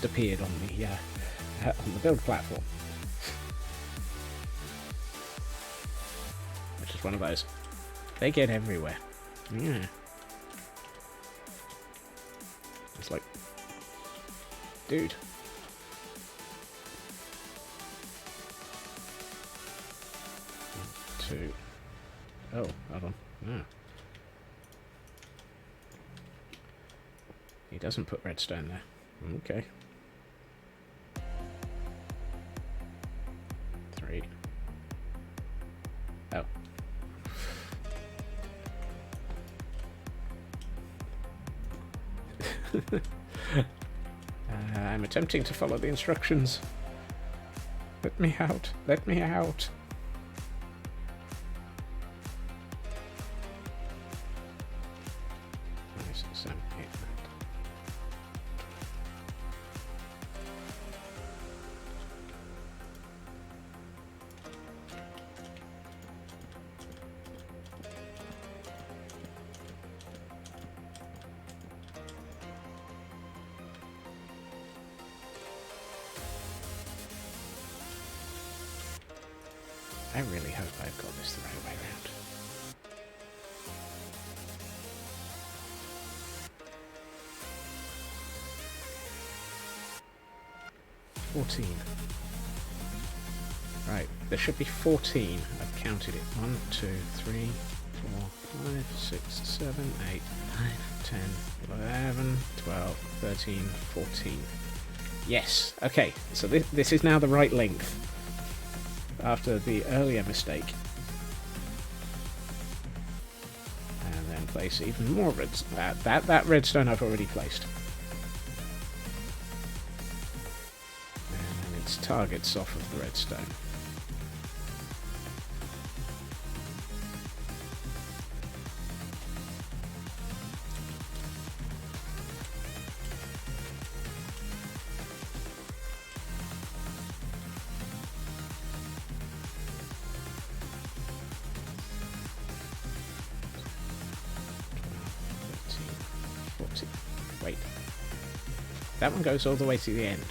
appeared on the build platform. Which is one of those. They get everywhere. Yeah. It's like, dude. Two. Oh, hold on. No. He doesn't put redstone there. Okay. 3. Oh. I'm attempting to follow the instructions. Let me out. Let me out. 5, 6, 7, 8, 9. I really hope I've got this the right way around. Right, there should be 14. I've counted it. 1, 2, 3, 4, 5, 6, 7, 8, 9, 10, 11, 12, 13, 14. Yes, okay, so this is now the right length. After the earlier mistake. And then place even more redstone. That redstone I've already placed. And then its targets off of the redstone. Wait. That one goes all the way to the end.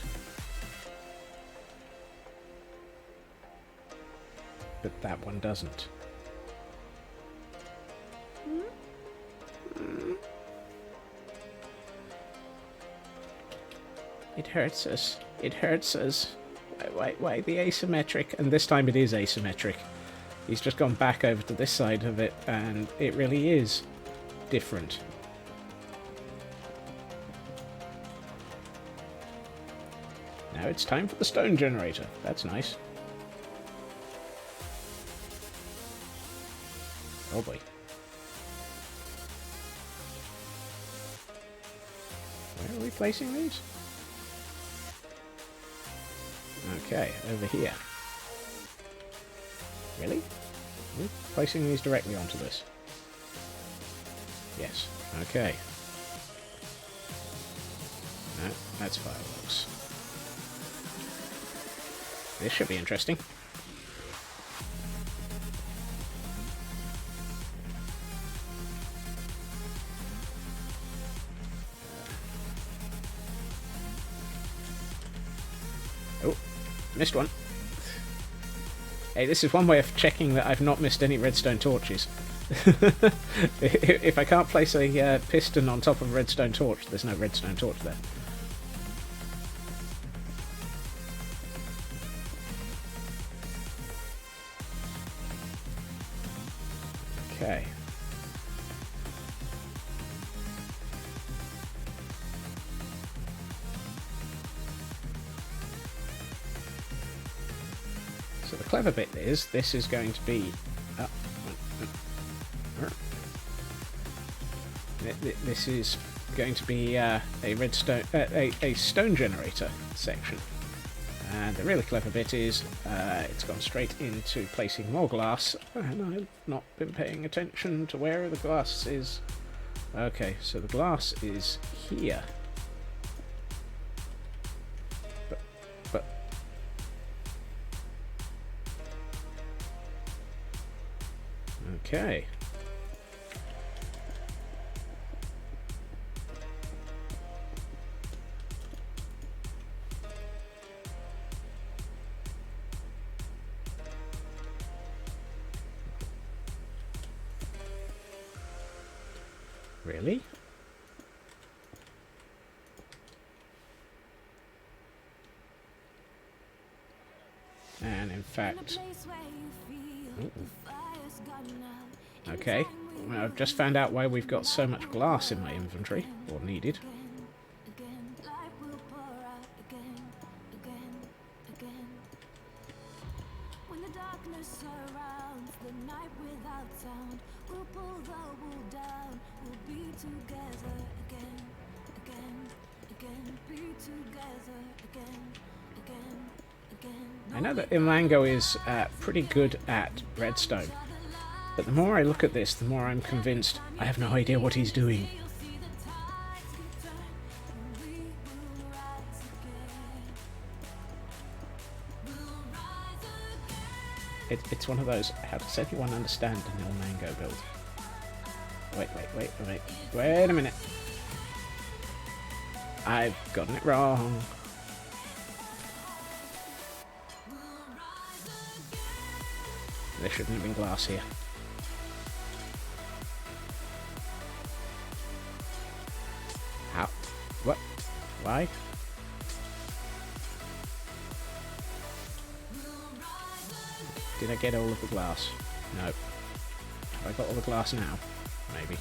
But that one doesn't. It hurts us. It hurts us. Why the asymmetric? And this time it is asymmetric. He's just gone back over to this side of it, and it really is different. Now it's time for the stone generator. That's nice. Oh boy. Where are we placing these? Okay, over here. Really? We're placing these directly onto this. Yes. Okay. No, that's fireworks. This should be interesting. Oh, missed one. Hey, this is one way of checking that I've not missed any redstone torches. If I can't place a piston on top of a redstone torch, there's no redstone torch there. Okay. So the clever bit is, this is going to be... this is going to be a redstone, a stone generator section. And the really clever bit is, it's gone straight into placing more glass, and I've not been paying attention to where the glass is. Okay, so the glass is here. But okay. Really? And in fact... Okay, well, I've just found out why we've got so much glass in my inventory, or needed. I know that iLMango is pretty good at redstone, but the more I look at this, the more I'm convinced I have no idea what he's doing. It's one of those, how does anyone understand an iLMango build? Wait a minute. I've gotten it wrong. There shouldn't have been glass here. How? What? Why? Did I get all of the glass? No. Have I got all the glass now? Maybe.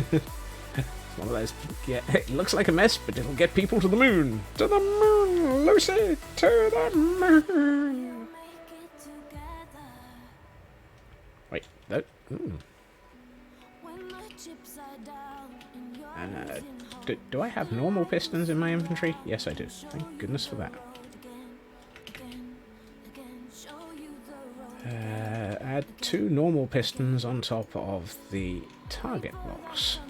It's one of those, yeah, it looks like a mess, but it'll get people to the moon! To the moon, Lucy! To the moon! Wait, no. Do I have normal pistons in my inventory? Yes, I do. Thank goodness for that. Add 2 normal pistons on top of the target blocks.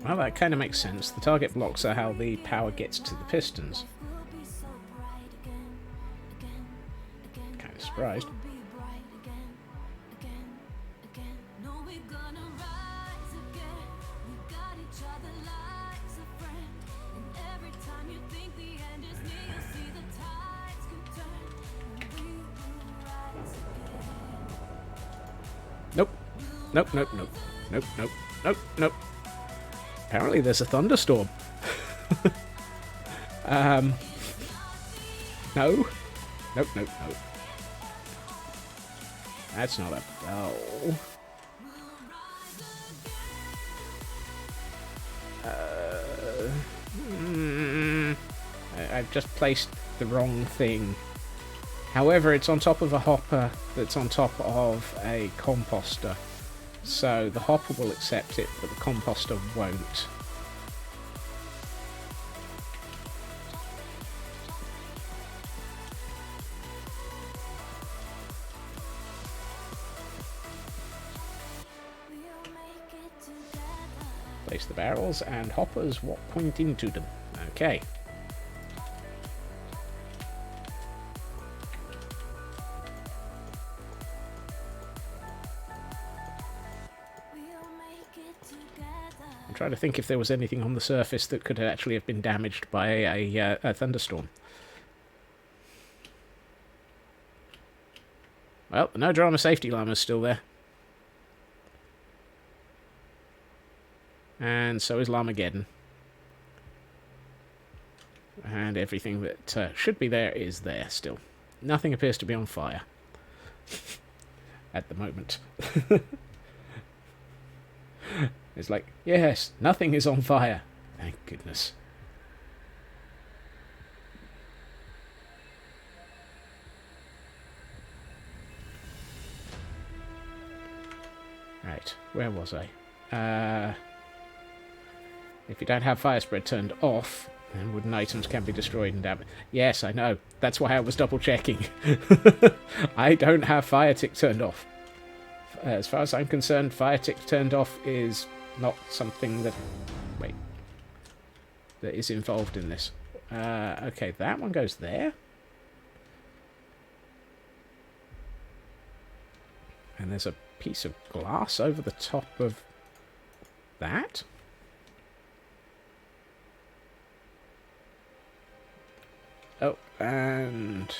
Well, that kind of makes sense. The target blocks are how the power gets to the pistons. Kind of surprised. Nope. Apparently there's a thunderstorm. No. Nope. That's not a... Oh. I've just placed the wrong thing. However, it's on top of a hopper that's on top of a composter. So the hopper will accept it, but the composter won't. Place the barrels and hoppers what point into them. Okay. trying to think if there was anything on the surface that could actually have been damaged by a thunderstorm. Well, the no drama safety llama's still there. And so is Llamageddon. And everything that should be there is there still. Nothing appears to be on fire. At the moment. It's like, yes, nothing is on fire. Thank goodness. Right, where was I? If you don't have fire spread turned off, then wooden items can be destroyed and damaged. Yes, I know. That's why I was double checking. I don't have fire tick turned off. As far as I'm concerned, fire tick turned off is not something that... Wait. That is involved in this. Okay, that one goes there. And there's a piece of glass over the top of that. Oh, and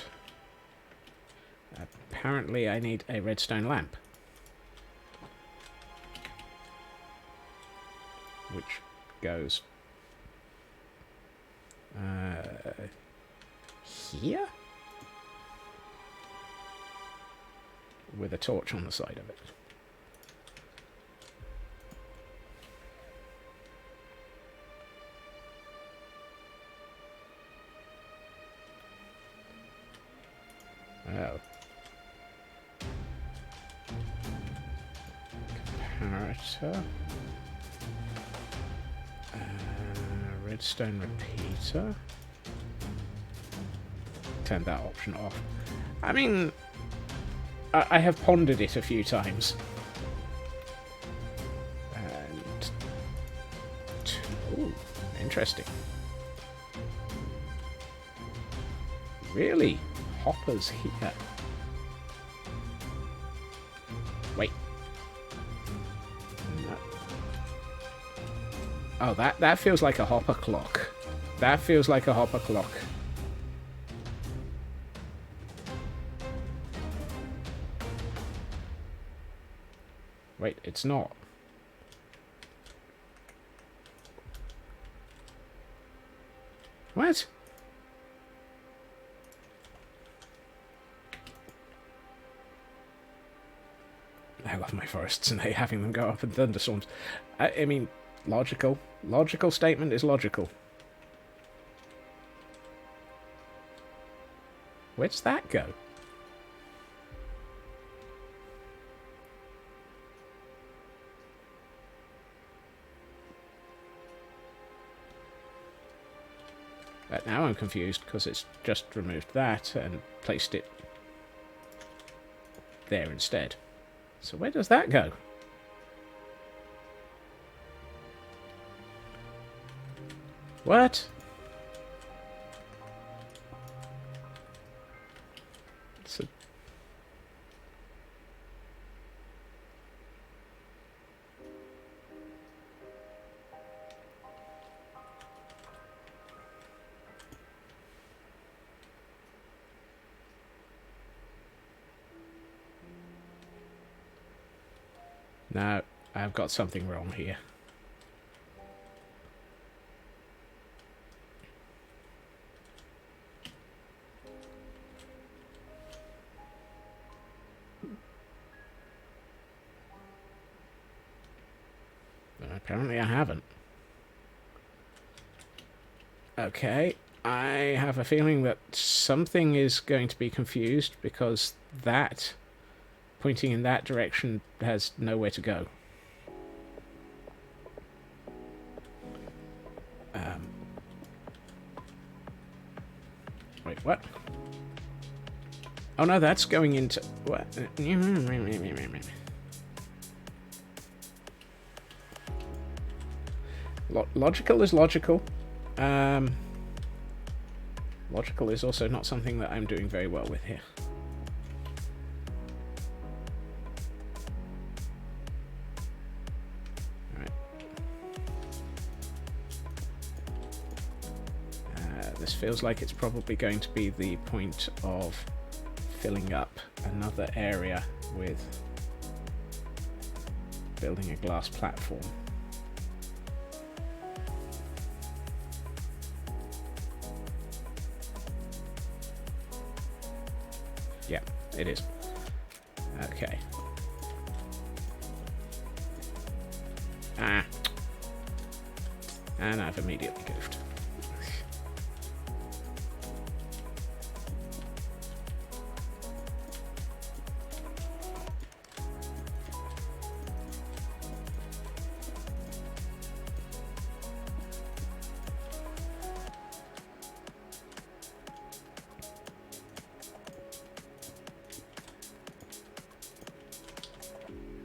apparently I need a redstone lamp. Which goes here? With a torch on the side of it. Oh. Comparator. Redstone repeater. Turn that option off. I mean, I have pondered it a few times. And... Ooh, interesting. Really? Hoppers here. Wait. No. Oh, that feels like a hopper clock. That feels like a hopper clock. Wait, it's not. What? I love my forests and having them go up in thunderstorms. I mean, logical. Logical statement is logical. Where's that go? But now I'm confused because it's just removed that and placed it there instead. So where does that go? What? It's a... No, I've got something wrong here. Apparently I haven't. Okay, I have a feeling that something is going to be confused because that pointing in that direction has nowhere to go. Wait, what? Oh no, that's going into... What? Logical is logical. Logical is also not something that I'm doing very well with here. Right. feels like it's probably going to be the point of filling up another area with building a glass platform. Yeah, it is. Okay. Ah. And I've immediately goofed.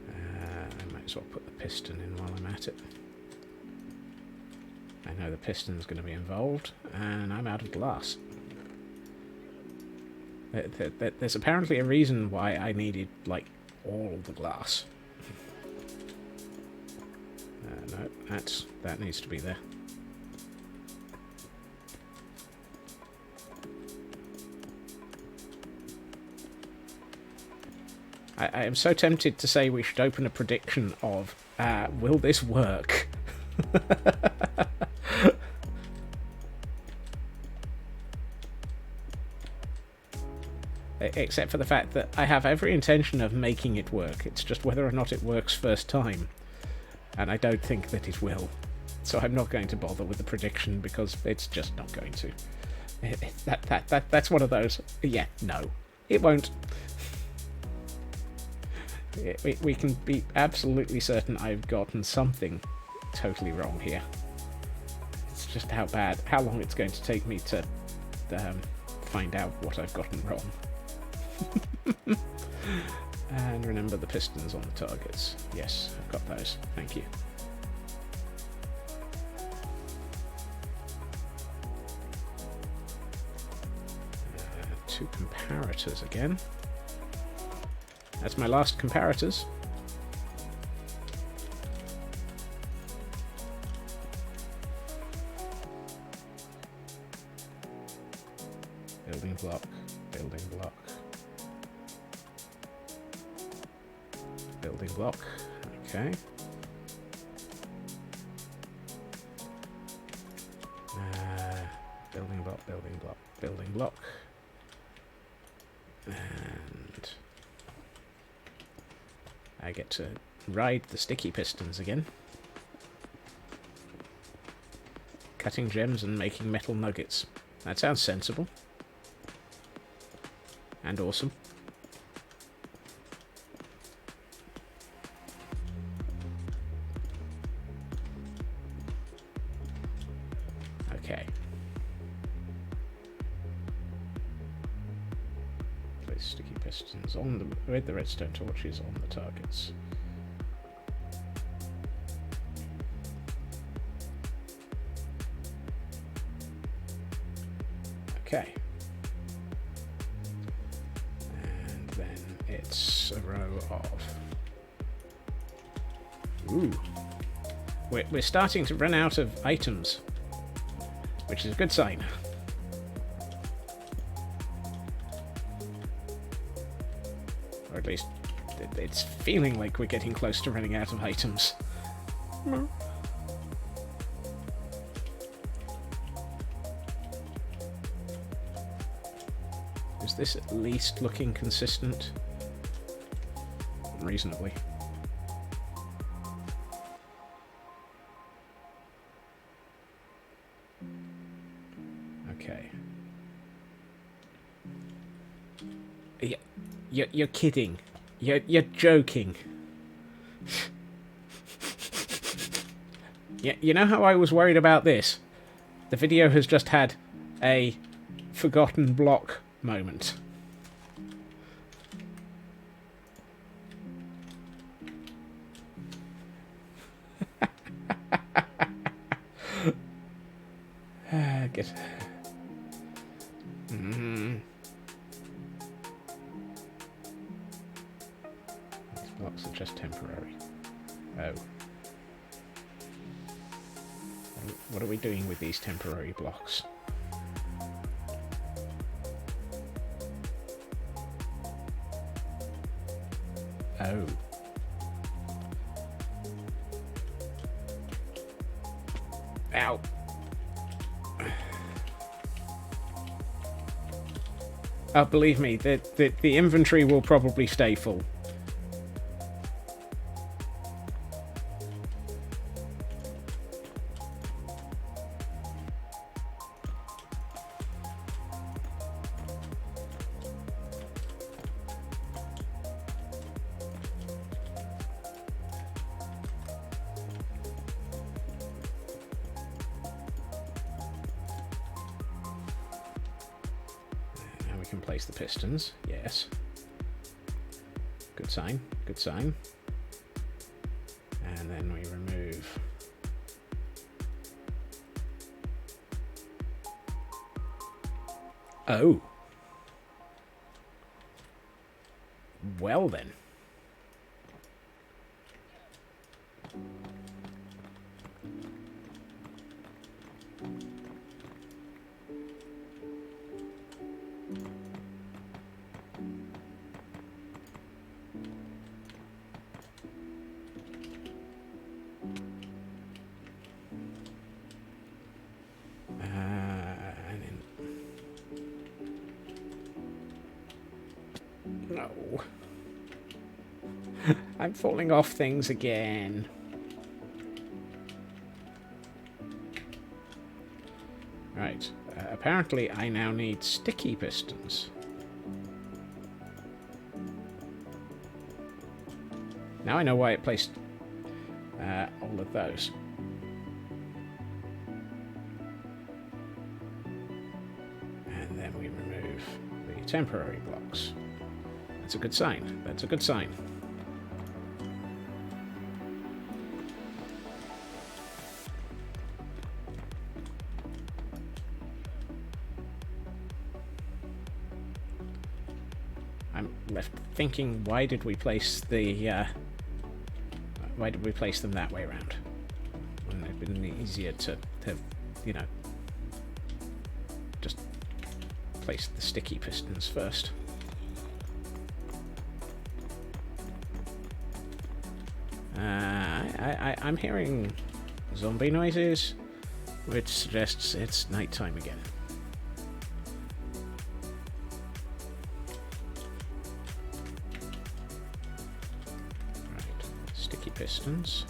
I might as well put the piston in while I'm at it. I know the piston's going to be involved, and I'm out of glass. There's apparently a reason why I needed, like, all the glass. No, that needs to be there. I am so tempted to say we should open a prediction of, will this work? Except for the fact that I have every intention of making it work. It's just whether or not it works first time. And I don't think that it will. So I'm not going to bother with the prediction because it's just not going to. That's one of those, yeah, no, it won't. We can be absolutely certain I've gotten something totally wrong here. It's just how long it's going to take me to find out what I've gotten wrong. And remember the pistons on the targets. Yes, I've got those. Thank you. Two comparators again. That's my last comparators. Building block, building block. Building block, okay. Building block, building block, building block. And I get to ride the sticky pistons again. Cutting gems and making metal nuggets. That sounds sensible. And awesome. Okay. Place sticky pistons with the redstone torches on the targets. Okay. And then it's a row of... Ooh. We're starting to run out of items, which is a good sign. Or at least it's feeling like we're getting close to running out of items. Is this at least looking consistent? Reasonably. Okay. You're kidding. You're joking. You know how I was worried about this? The video has just had a forgotten block moment. Good. These blocks are just temporary. Oh. What are we doing with these temporary blocks? Oh. Ow. Oh, believe me, the inventory will probably stay full. We can place the pistons, yes. Good sign, good sign. And then we remove... Oh. Well then. No. I'm falling off things again. Right. Apparently I now need sticky pistons. Now I know why it placed all of those. And then we remove the temporary blocks. That's a good sign. That's a good sign. I'm left thinking, why did we place the why did we place them that way around? Wouldn't it have been easier to have, you know, just place the sticky pistons first? I'm hearing zombie noises, which suggests it's nighttime again. Right, sticky pistons.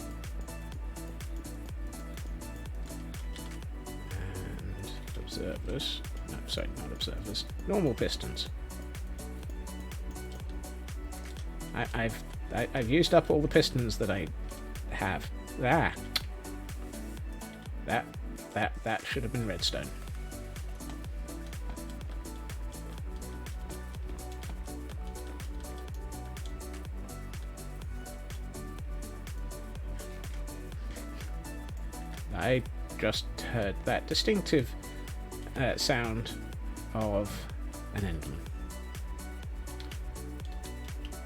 And observers. No, sorry, not observers. Normal pistons. I've used up all the pistons that I have. Ah. That should have been redstone. I just heard that distinctive sound of an enderman.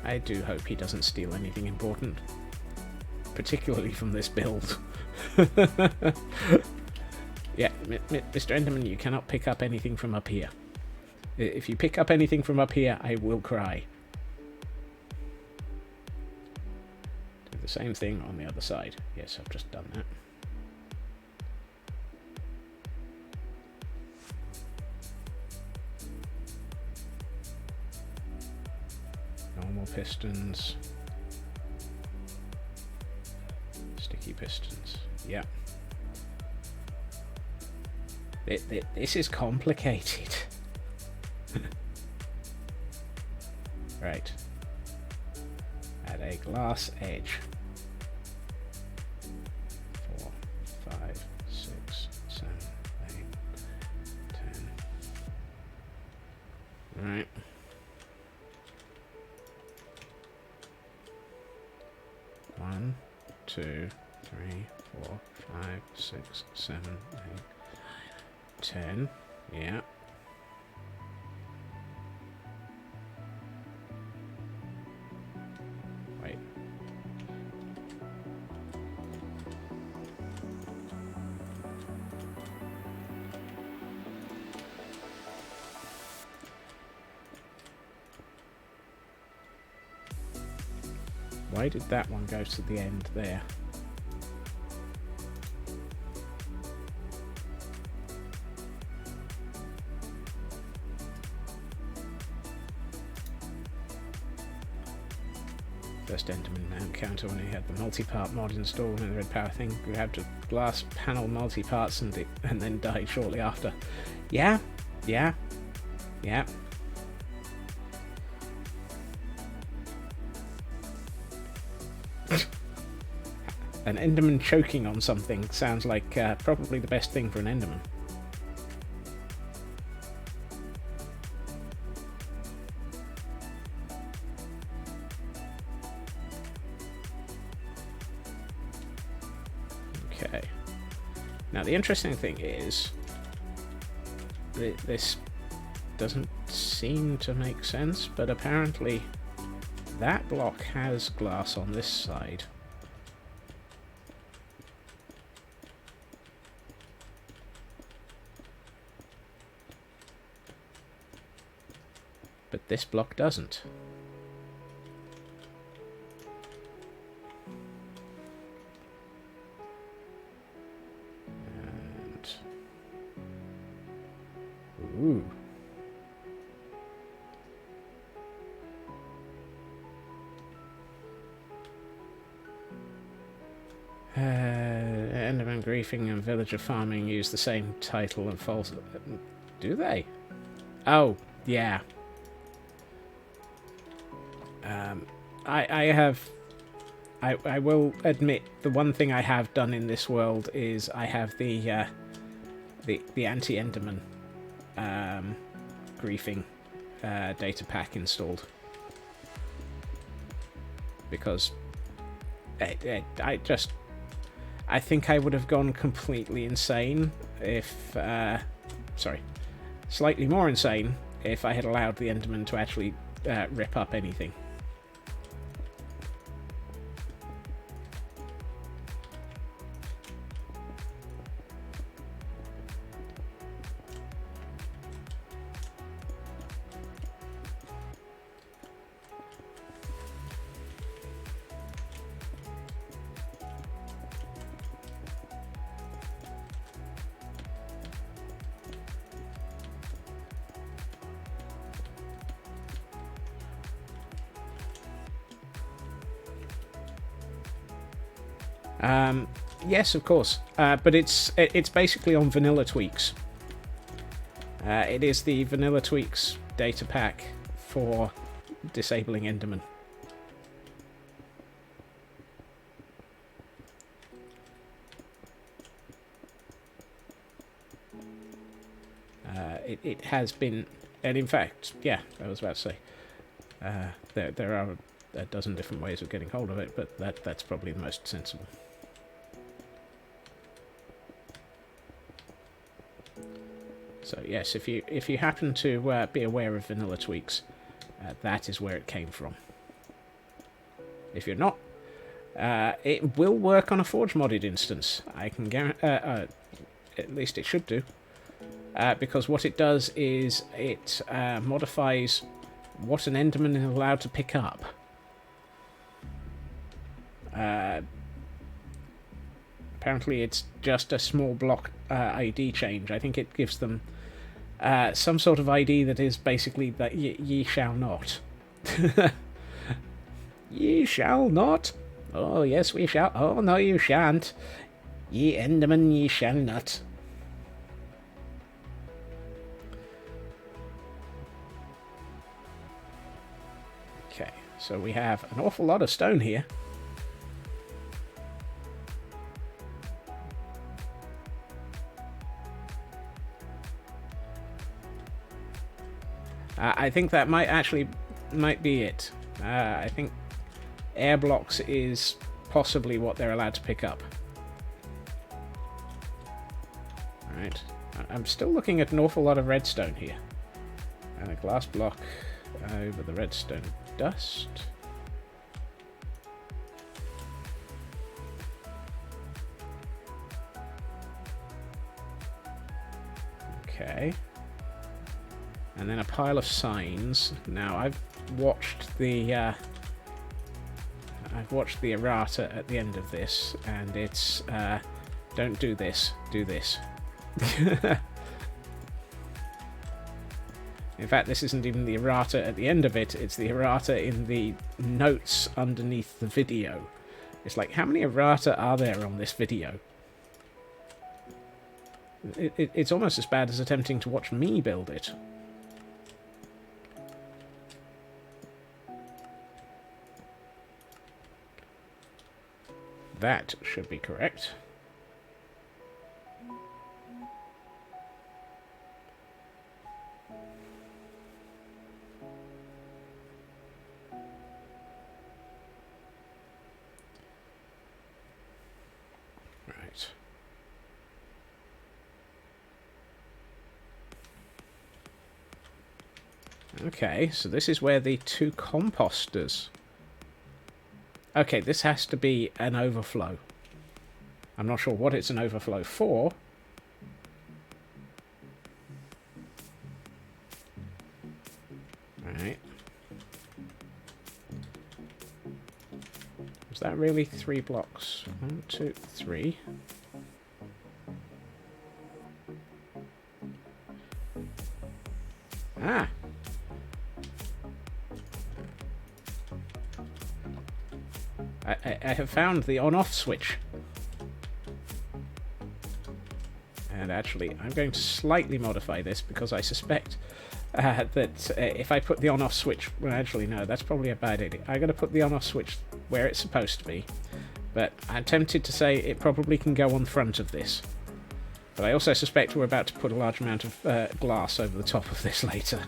I do hope he doesn't steal anything important, particularly from this build. Yeah, Mr. Enderman, you cannot pick up anything from up here. If you pick up anything from up here, I will cry. Do the same thing on the other side. Yes, I've just done that. Normal pistons. Sticky pistons. Yeah. This is complicated. Right. Add a glass edge. 4, 5, 6, 7, 8, 10. Right. One, 2, 3, 4, 5, 6, 7, 8, 10. Yeah. Wait. Why did that one go to the end there? First Enderman encounter when he had the multi-part mod installed in the red power thing. Grabbed a glass panel multi-parts and then died shortly after. Yeah. An Enderman choking on something sounds like probably the best thing for an Enderman. Okay. Now the interesting thing is, this doesn't seem to make sense, but apparently that block has glass on this side. But this block doesn't. And... ooh. Enderman Griefing and Villager Farming use the same title and false... do they? Oh, yeah. I will admit the one thing I have done in this world is I have the anti-Enderman griefing data pack installed, because I think I would have gone completely insane if slightly more insane if I had allowed the Enderman to actually rip up anything. Yes, of course, but it's basically on vanilla tweaks. It is the vanilla tweaks data pack for disabling Enderman. It has been, and in fact, yeah, I was about to say, there are a dozen different ways of getting hold of it, but that's probably the most sensible. So yes, if you happen to be aware of vanilla tweaks, that is where it came from. If you're not, it will work on a Forge modded instance. I can guarantee, at least it should do, because what it does is it modifies what an Enderman is allowed to pick up. Apparently it's just a small block ID change. I think it gives them some sort of ID that is basically that ye shall not. Ye shall not? Oh, yes, we shall. Oh, no, you shan't. Ye Enderman, ye shall not. Okay, so we have an awful lot of stone here. I think that might be it. I think air blocks is possibly what they're allowed to pick up. Alright. I'm still looking at an awful lot of redstone here. And a glass block over the redstone dust. Okay. And then a pile of signs. Now, I've watched the I've watched the errata at the end of this, and it's don't do this, do this. In fact, this isn't even the errata at the end of it, it's the errata in the notes underneath the video. It's like, how many errata are there on this video? It's almost as bad as attempting to watch me build it. That should be correct. Right. Okay, so this is where the two composters... Okay, this has to be an overflow. I'm not sure what it's an overflow for. Alright. Was that really 3 blocks? 1, 2, 3. Ah! I have found the on-off switch. And actually, I'm going to slightly modify this because I suspect that if I put the on-off switch... Well, actually, no, that's probably a bad idea. I'm going to put the on-off switch where it's supposed to be. But I'm tempted to say it probably can go on front of this. But I also suspect we're about to put a large amount of glass over the top of this later.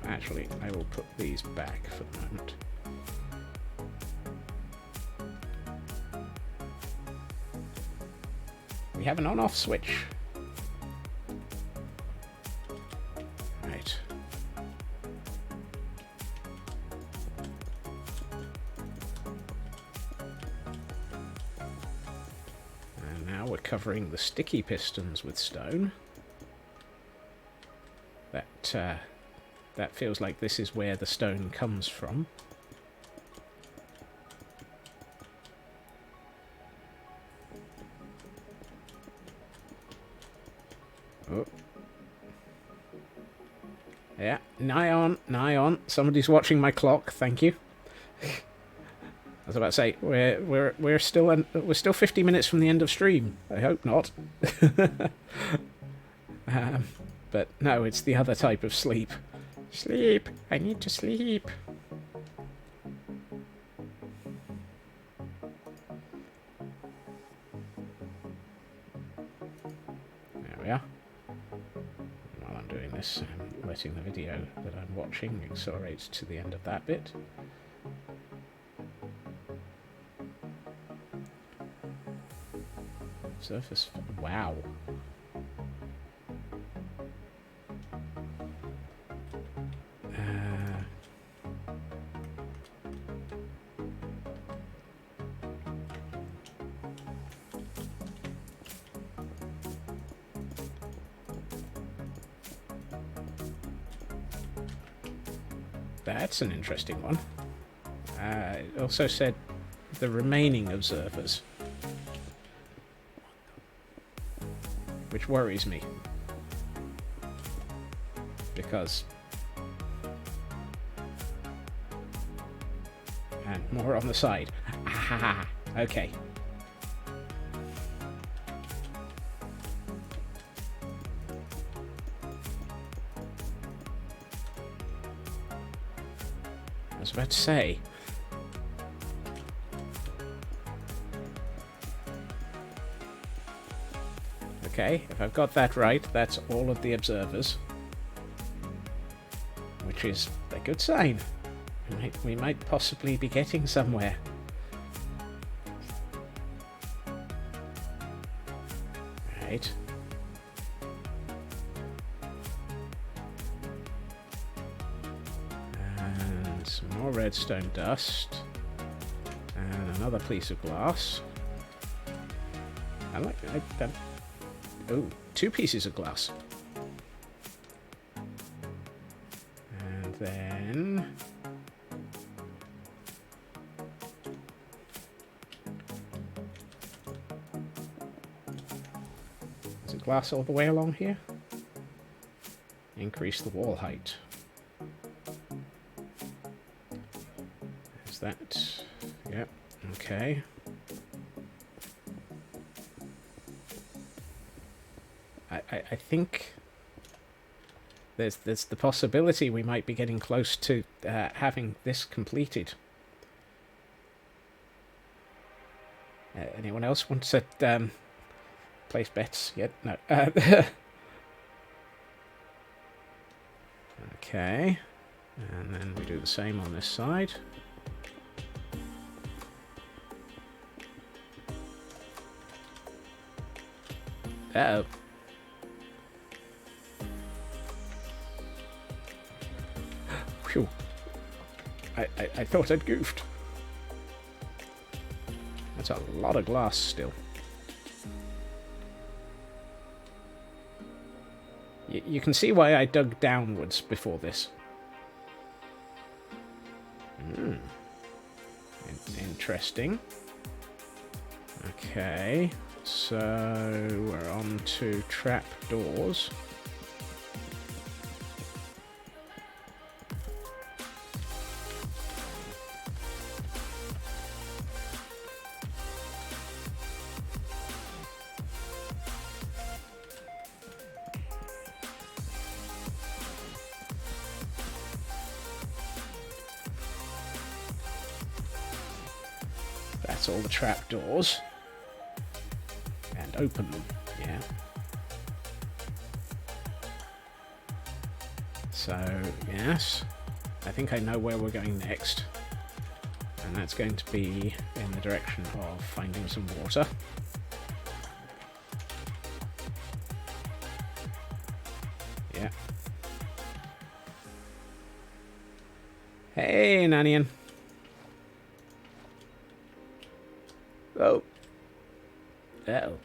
Actually, I will put these back for the moment. We have an on-off switch. Right. And now we're covering the sticky pistons with stone. That feels like this is where the stone comes from. Oh. Yeah, nigh on, nigh on. Somebody's watching my clock. Thank you. I was about to say we're still 50 minutes from the end of stream. I hope not. But no, it's the other type of sleep. Sleep! I need to sleep. There we are. While I'm doing this, I'm letting the video that I'm watching accelerate to the end of that bit. Surface... Wow. That's an interesting one. It also said the remaining observers, which worries me because... And more on the side. Ah, okay. I was about to say. Okay, if I've got that right, that's all of the observers. Which is a good sign. We might possibly be getting somewhere. Right. And some more redstone dust. And another piece of glass. Oh, 2 pieces of glass. then... Is it glass all the way along here? Increase the wall height. Is that... Yep, okay. I think there's the possibility we might be getting close to having this completed. Anyone else want to place bets yet? No. Okay. And then we do the same on this side. Uh-oh. Phew. I thought I'd goofed. That's a lot of glass still. You can see why I dug downwards before this. Interesting. Okay, so we're on to trap doors. That's all the trapdoors. And open them, yeah. So, yes. I think I know where we're going next. And that's going to be in the direction of finding some water. Yeah. Hey, Nanian. Oh. Uh-oh.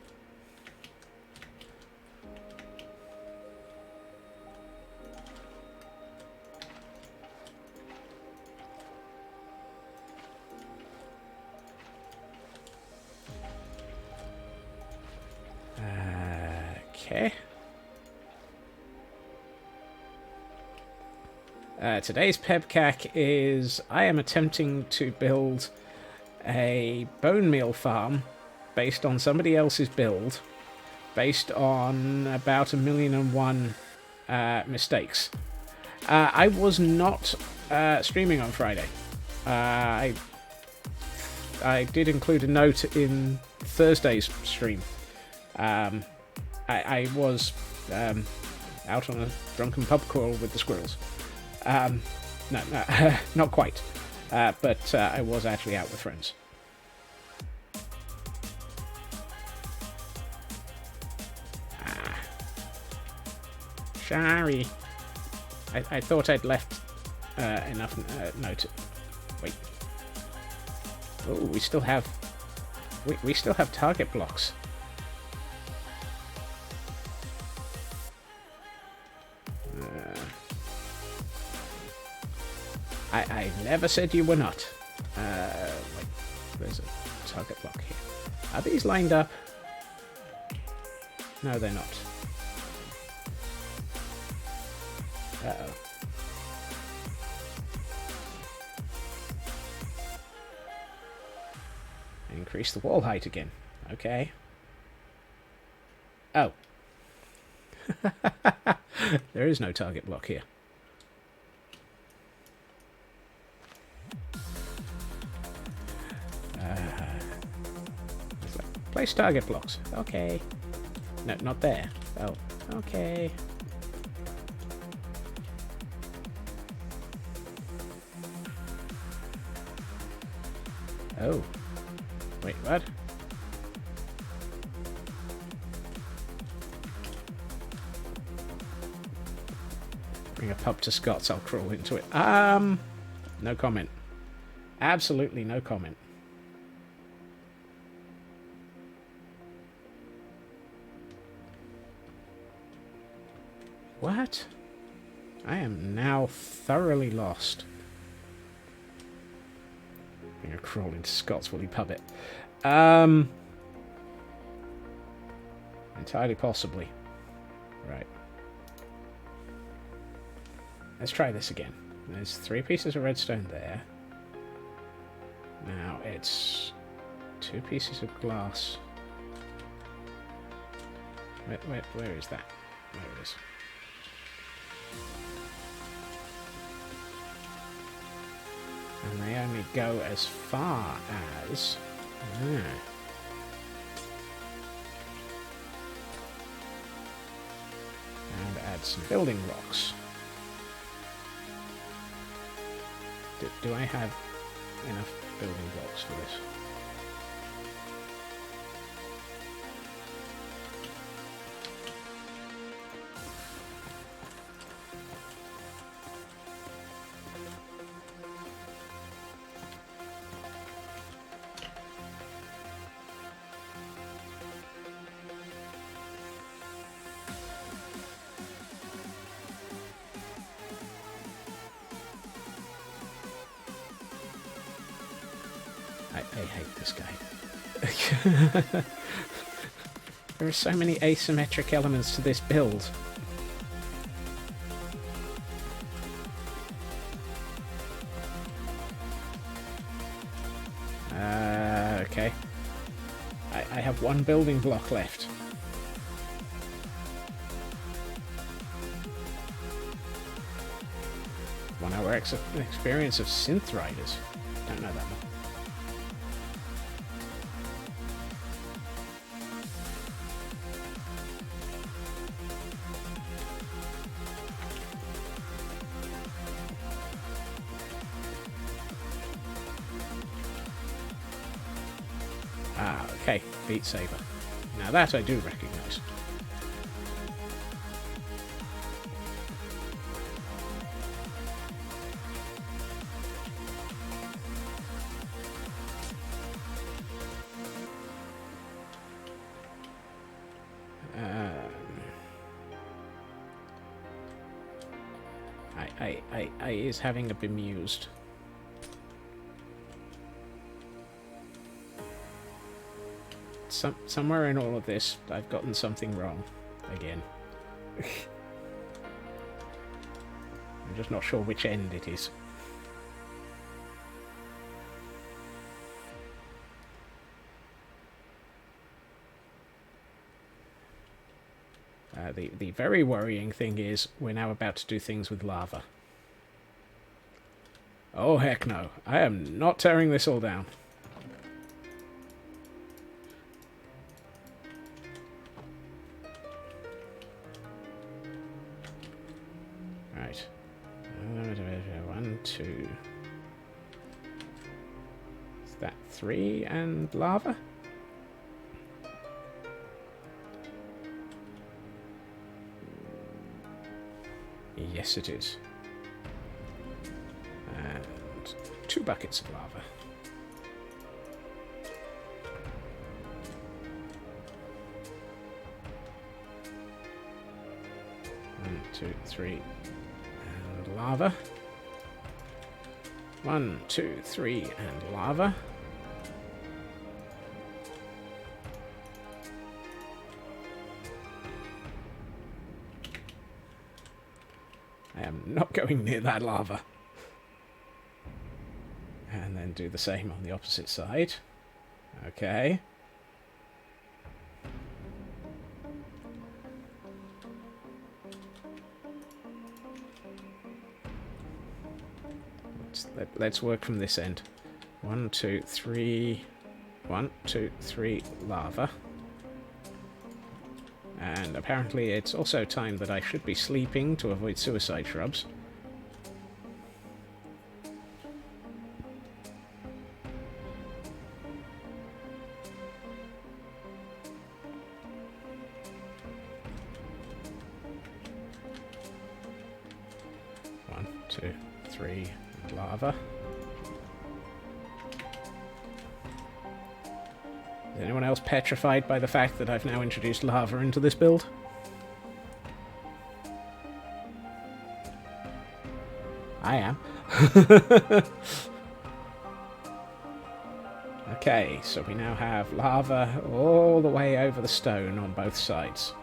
Okay. Today's pebcac is I am attempting to build a bone meal farm based on somebody else's build, based on about 1,000,001 mistakes. I was not streaming on Friday. I did include a note in Thursday's stream. I was out on a drunken pub crawl with the squirrels. No, not quite. But I was actually out with friends. Sorry. I thought I'd left enough note. Wait. Oh, we still have target blocks. I never said you were not. Wait, there's a target block here. Are these lined up? No, they're not. Uh-oh. Increase the wall height again. Okay. Oh. There is no target block here. Place target blocks. Okay. No, not there. Oh, okay. Oh. Wait, what? Bring a pub to Scott's, I'll crawl into it. No comment. Absolutely no comment. What? I am now thoroughly lost. Being a crawling Scots woolly puppet. Entirely possibly. Right. Let's try this again. There's 3 pieces of redstone there. Now it's 2 pieces of glass. Where is that? There it is. And they only go as far as... And add some building blocks. Do I have enough building blocks for this? I hate this guy. There are so many asymmetric elements to this build. Okay. I have 1 building block left. One-hour experience of synth riders. Don't know that one. Ah, okay. Beat Saber. Now that I do recognise. I is having a bemused. Somewhere in all of this, I've gotten something wrong. Again. I'm just not sure which end it is. The very worrying thing is we're now about to do things with lava. Oh heck no. I am not tearing this all down. Right. 1, 2. Is that 3 and lava? Yes, it is. And 2 buckets of lava. One, 2, 3, and lava. 1, 2, 3, and lava. I am not going near that lava. And then do the same on the opposite side. Okay. Let's work from this end. 1, 2, 3. 1, 2, 3, lava. And apparently it's also time that I should be sleeping to avoid suicide shrubs. One, 2, 3, and lava. Is anyone else petrified by the fact that I've now introduced lava into this build? I am. Okay, so we now have lava all the way over the stone on both sides.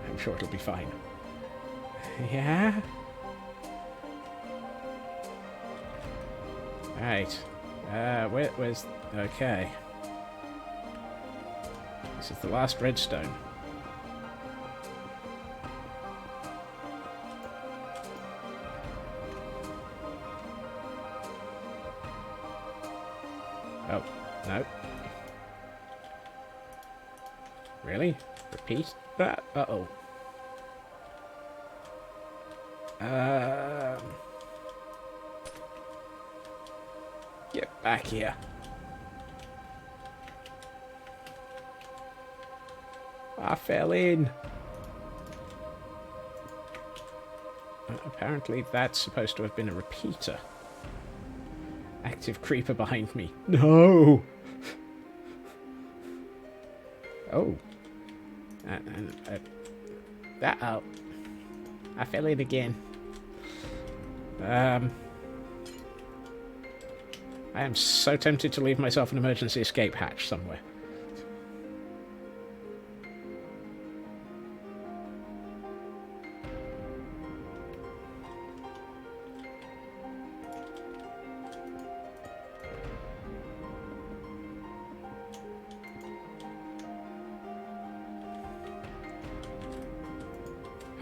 I'm sure it'll be fine. Yeah? Right. Where's... Okay. This is the last redstone. Oh, no. Really? Repeat that? Uh-oh. Get back here. I fell in. Apparently that's supposed to have been a repeater. Active creeper behind me. No! Oh. Oh. I fell in again. I am so tempted to leave myself an emergency escape hatch somewhere.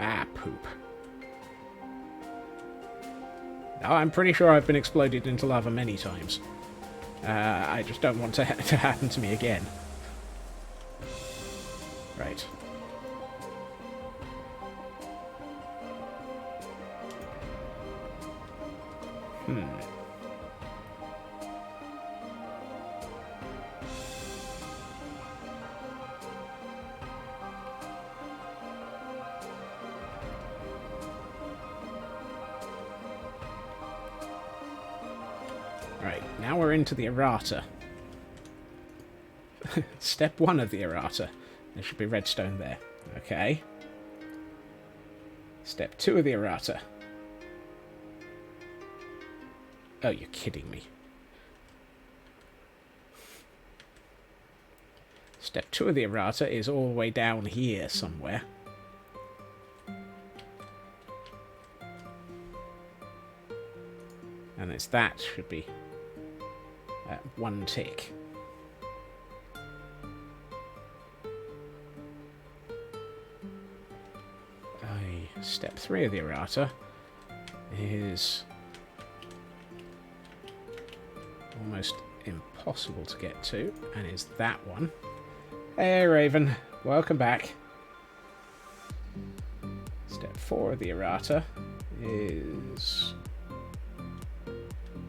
Ah, poop. Now, I'm pretty sure I've been exploded into lava many times. I just don't want to happen to me again. Right. Right, now we're into the errata. Step 1 of the errata. There should be redstone there. Okay. Step 2 of the errata. Oh, you're kidding me. Step 2 of the errata is all the way down here somewhere. And it's that should be 1 tick. Step 3 of the errata is almost impossible to get to, and is that one. Hey Raven, welcome back. Step 4 of the errata is...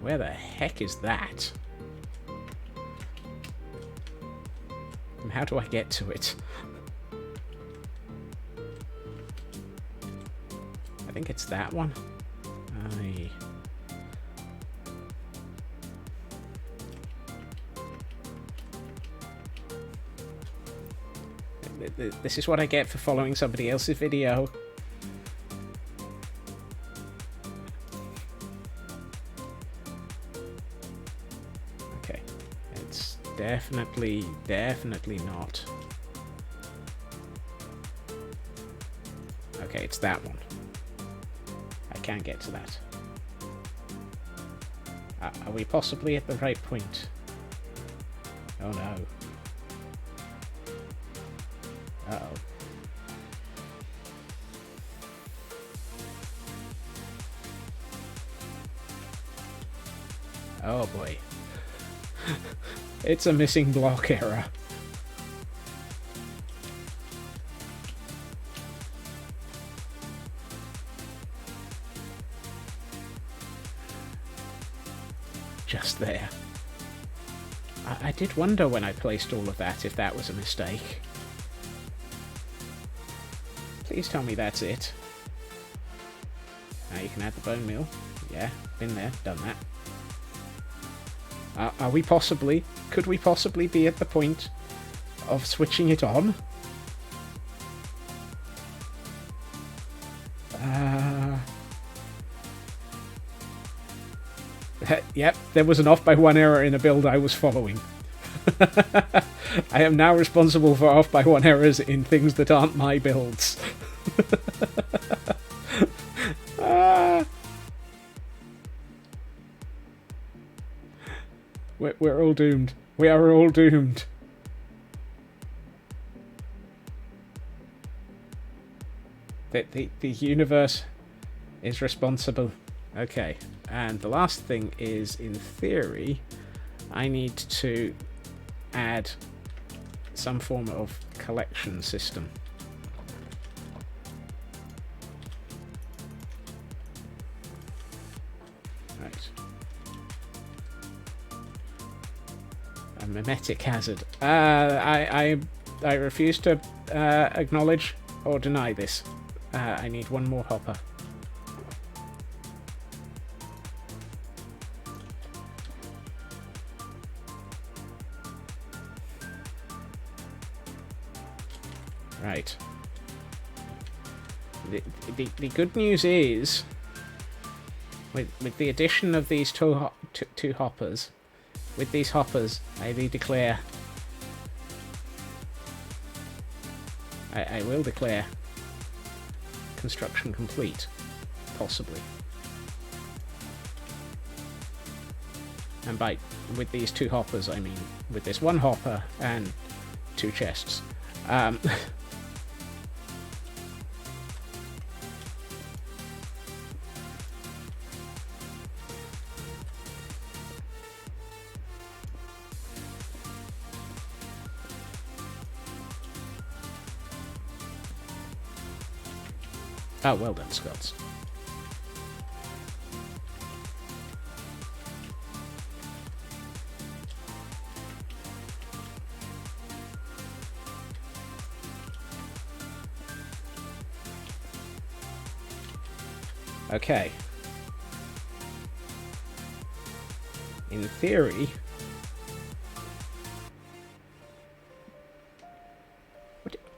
Where the heck is that? And how do I get to it? I think it's that one. This is what I get for following somebody else's video. Okay, it's definitely not. Okay, it's that one. I can't get to that. Are we possibly at the right point? Oh no. Uh-oh. Oh boy. It's a missing block error. Just there. I did wonder when I placed all of that if that was a mistake. Please tell me that's it. Now you can add the bone meal. Yeah, been there, done that. Are we possibly... Could we possibly be at the point of switching it on? Yep, there was an off by one error in a build I was following. I am now responsible for off by one errors in things that aren't my builds. We're all doomed. We are all doomed. The universe is responsible. Okay, and the last thing is, in theory, I need to add some form of collection system. Right. A mimetic hazard. I refuse to acknowledge or deny this. I need one more hopper. Right. The good news is, with the addition of these two hoppers, with these hoppers, I declare, I will declare construction complete, possibly. And with these two hoppers, I mean with this one hopper and two chests. Oh, well done, Scots. Okay. In theory...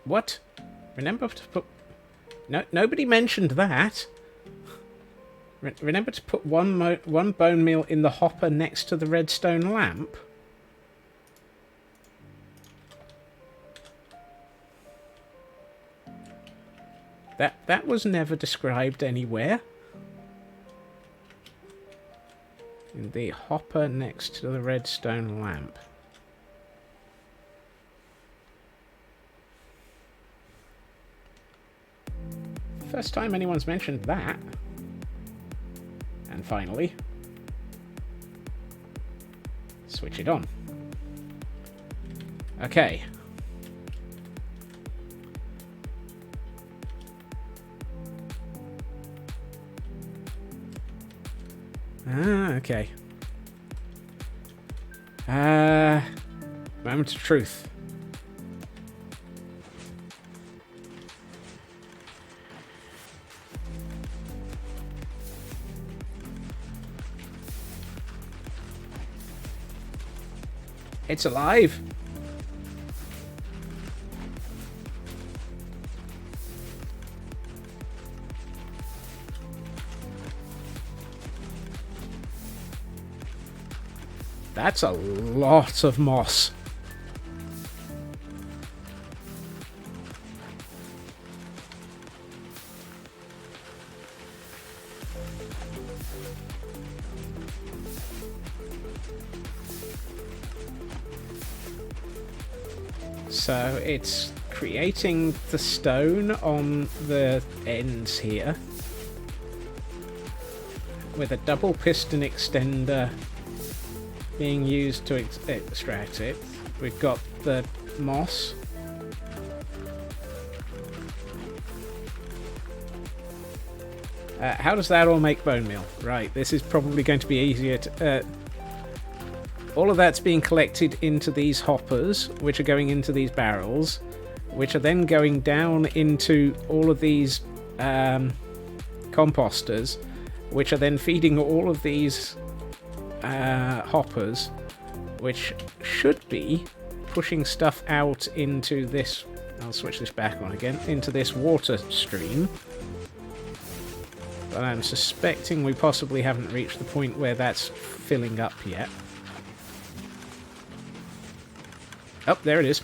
What? Remember to put... No, nobody mentioned that. Remember to put one bone meal in the hopper next to the redstone lamp. That was never described anywhere. In the hopper next to the redstone lamp. First time anyone's mentioned that. And finally, switch it on. Okay. Okay. Moment of truth. It's alive. That's a lot of moss. So it's creating the stone on the ends here with a double piston extender being used to extract it. We've got the moss. How does that all make bone meal? Right, this is probably going to be easier to... all of that's being collected into these hoppers, which are going into these barrels, which are then going down into all of these composters, which are then feeding all of these hoppers, which should be pushing stuff out into this... I'll switch this back on again, into this water stream. But I'm suspecting we possibly haven't reached the point where that's filling up yet. Oh, there it is.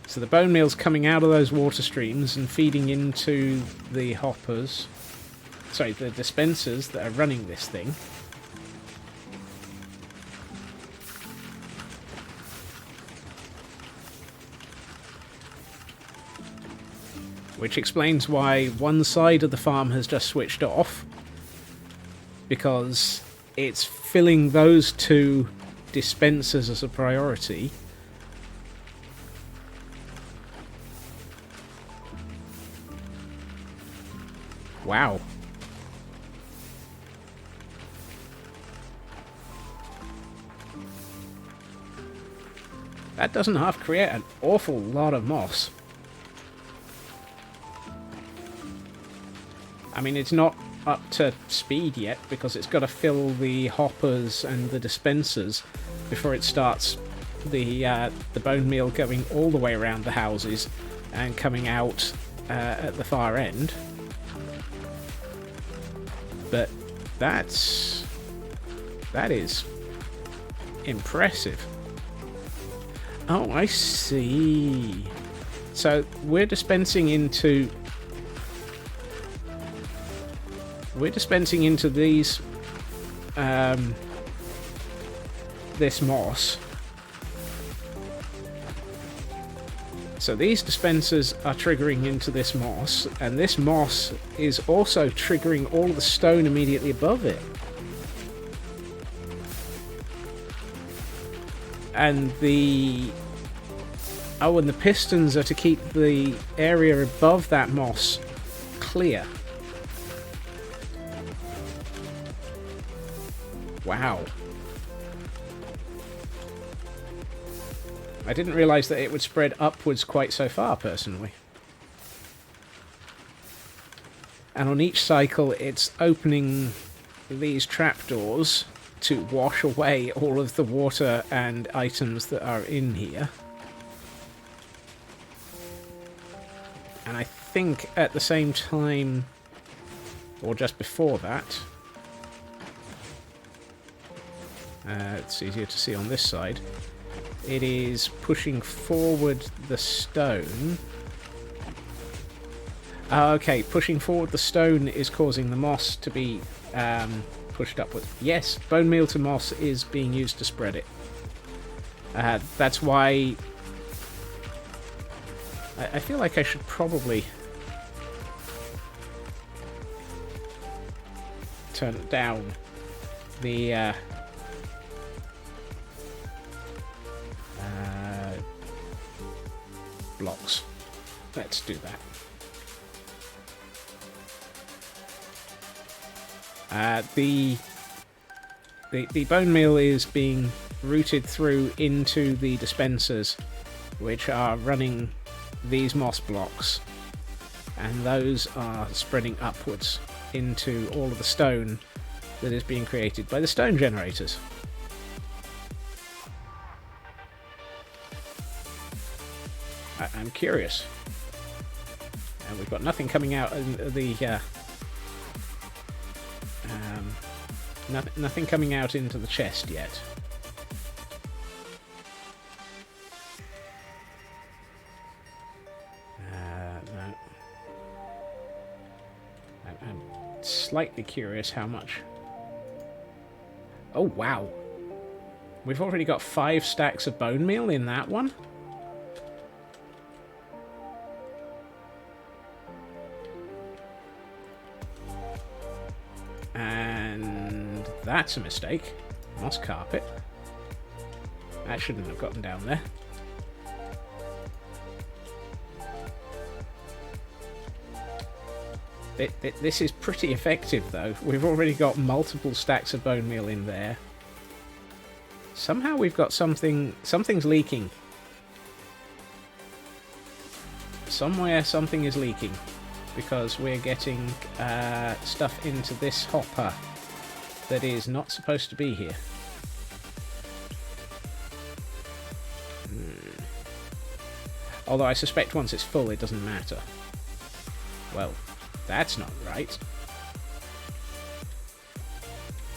So the bone meal's coming out of those water streams and feeding into the hoppers. Sorry, the dispensers that are running this thing. Which explains why one side of the farm has just switched off. Because it's filling those two dispensers as a priority. Wow. That doesn't half create an awful lot of moss. I mean, it's not up to speed yet because it's got to fill the hoppers and the dispensers before it starts the bone meal going all the way around the houses and coming out at the far end. But that is impressive. Oh, I see. So we're dispensing into these this moss. So these dispensers are triggering into this moss, and this moss is also triggering all the stone immediately above it. And the pistons are to keep the area above that moss clear. Wow. I didn't realise that it would spread upwards quite so far, personally. And on each cycle, it's opening these trapdoors to wash away all of the water and items that are in here. And I think at the same time, or just before that, it's easier to see on this side, it is pushing forward the stone. Okay, pushing forward the stone is causing the moss to be pushed upwards. Yes, bone meal to moss is being used to spread it. That's why I feel like I should probably turn it down. The blocks. Let's do that. The bone meal is being routed through into the dispensers, which are running these moss blocks, and those are spreading upwards into all of the stone that is being created by the stone generators. I'm curious. And we've got nothing coming out in the nothing coming out into the chest yet. No. I'm slightly curious how much. Oh wow! We've already got 5 stacks of bone meal in that one. And that's a mistake. Moss carpet. That shouldn't have gotten down there. This is pretty effective, though. We've already got multiple stacks of bone meal in there. Somehow we've got something's leaking. Somewhere something is leaking. Because we're getting stuff into this hopper that is not supposed to be here. Although I suspect once it's full, it doesn't matter. Well, That's not right.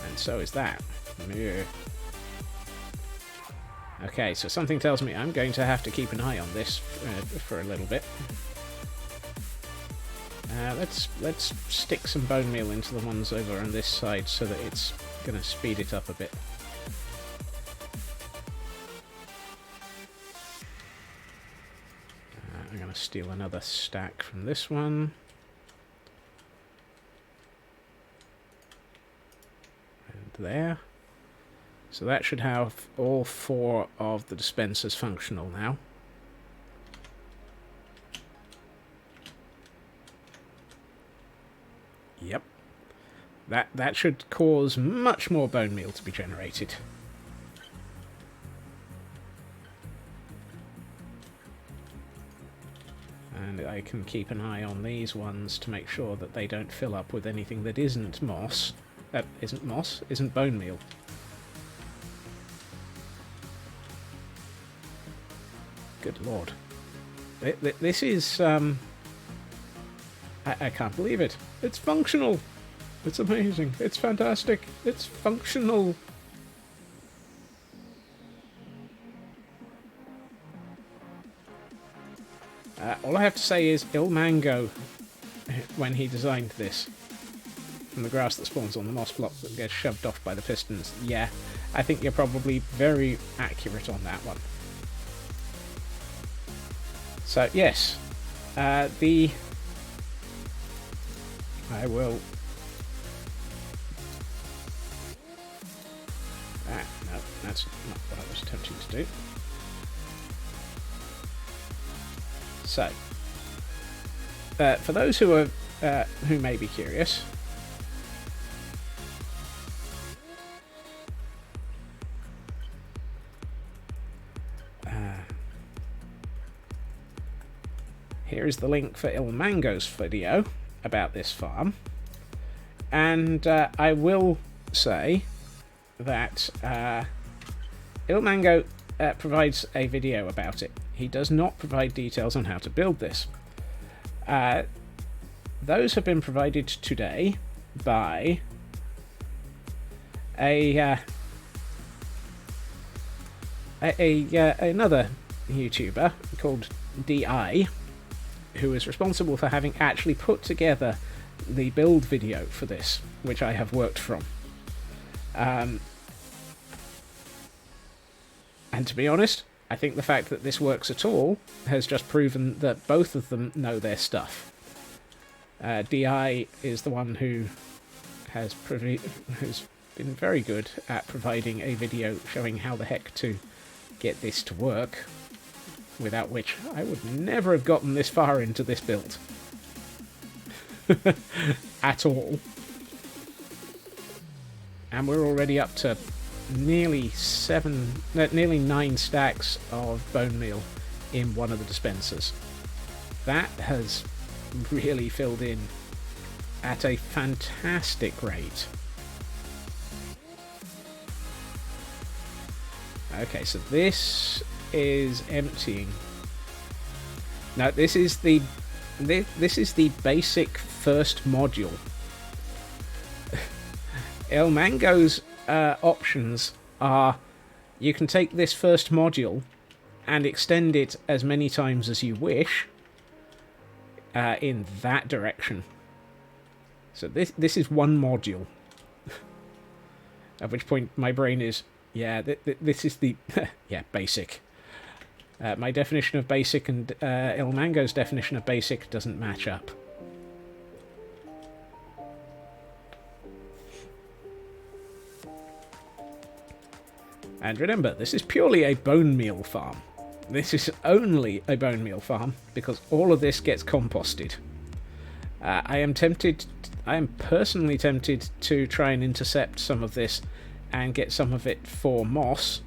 And so is that. Ugh. Okay, so something tells me I'm going to have to keep an eye on this for a little bit. Let's stick some bone meal into the ones over on this side so that it's going to speed it up a bit. I'm going to steal another stack from this one. And there. So that should have all 4 of the dispensers functional now. Yep. That should cause much more bone meal to be generated. And I can keep an eye on these ones to make sure that they don't fill up with anything that isn't moss. Isn't bone meal. Good lord. This is, I can't believe it. It's functional. It's amazing. It's fantastic. It's functional. All I have to say is iLMango, when he designed this, from the grass that spawns on the moss block that gets shoved off by the pistons, yeah, I think you're probably very accurate on that one. So, yes, I will... no, that's not what I was attempting to do. So, for those who may be curious, here is the link for iLMango's video about this farm, and I will say that iLMango provides a video about it. He does not provide details on how to build this. Those have been provided today by another YouTuber called Deye, who is responsible for having actually put together the build video for this, which I have worked from. And to be honest, I think the fact that this works at all has just proven that both of them know their stuff. Deye is the one who has been very good at providing a video showing how the heck to get this to work, without which I would never have gotten this far into this build. At all. And we're already up to nearly 9 stacks of bone meal in one of the dispensers. That has really filled in at a fantastic rate. Okay, so this is emptying. Now this is the basic first module. iLMango's options are you can take this first module and extend it as many times as you wish in that direction. So this is one module. At which point my brain is, yeah, this is the yeah, basic. My definition of basic and iLMango's definition of basic doesn't match up. And remember, this is purely a bone meal farm. This is only a bone meal farm because all of this gets composted. I am personally tempted to try and intercept some of this and get some of it for moss.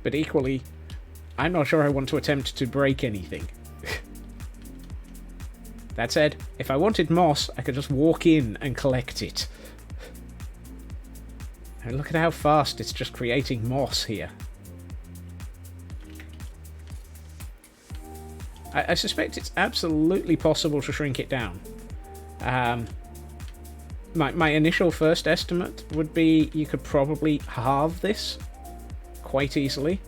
But equally, I'm not sure I want to attempt to break anything. That said, if I wanted moss, I could just walk in and collect it. And look at how fast it's just creating moss here. I suspect it's absolutely possible to shrink it down. My initial first estimate would be you could probably halve this quite easily,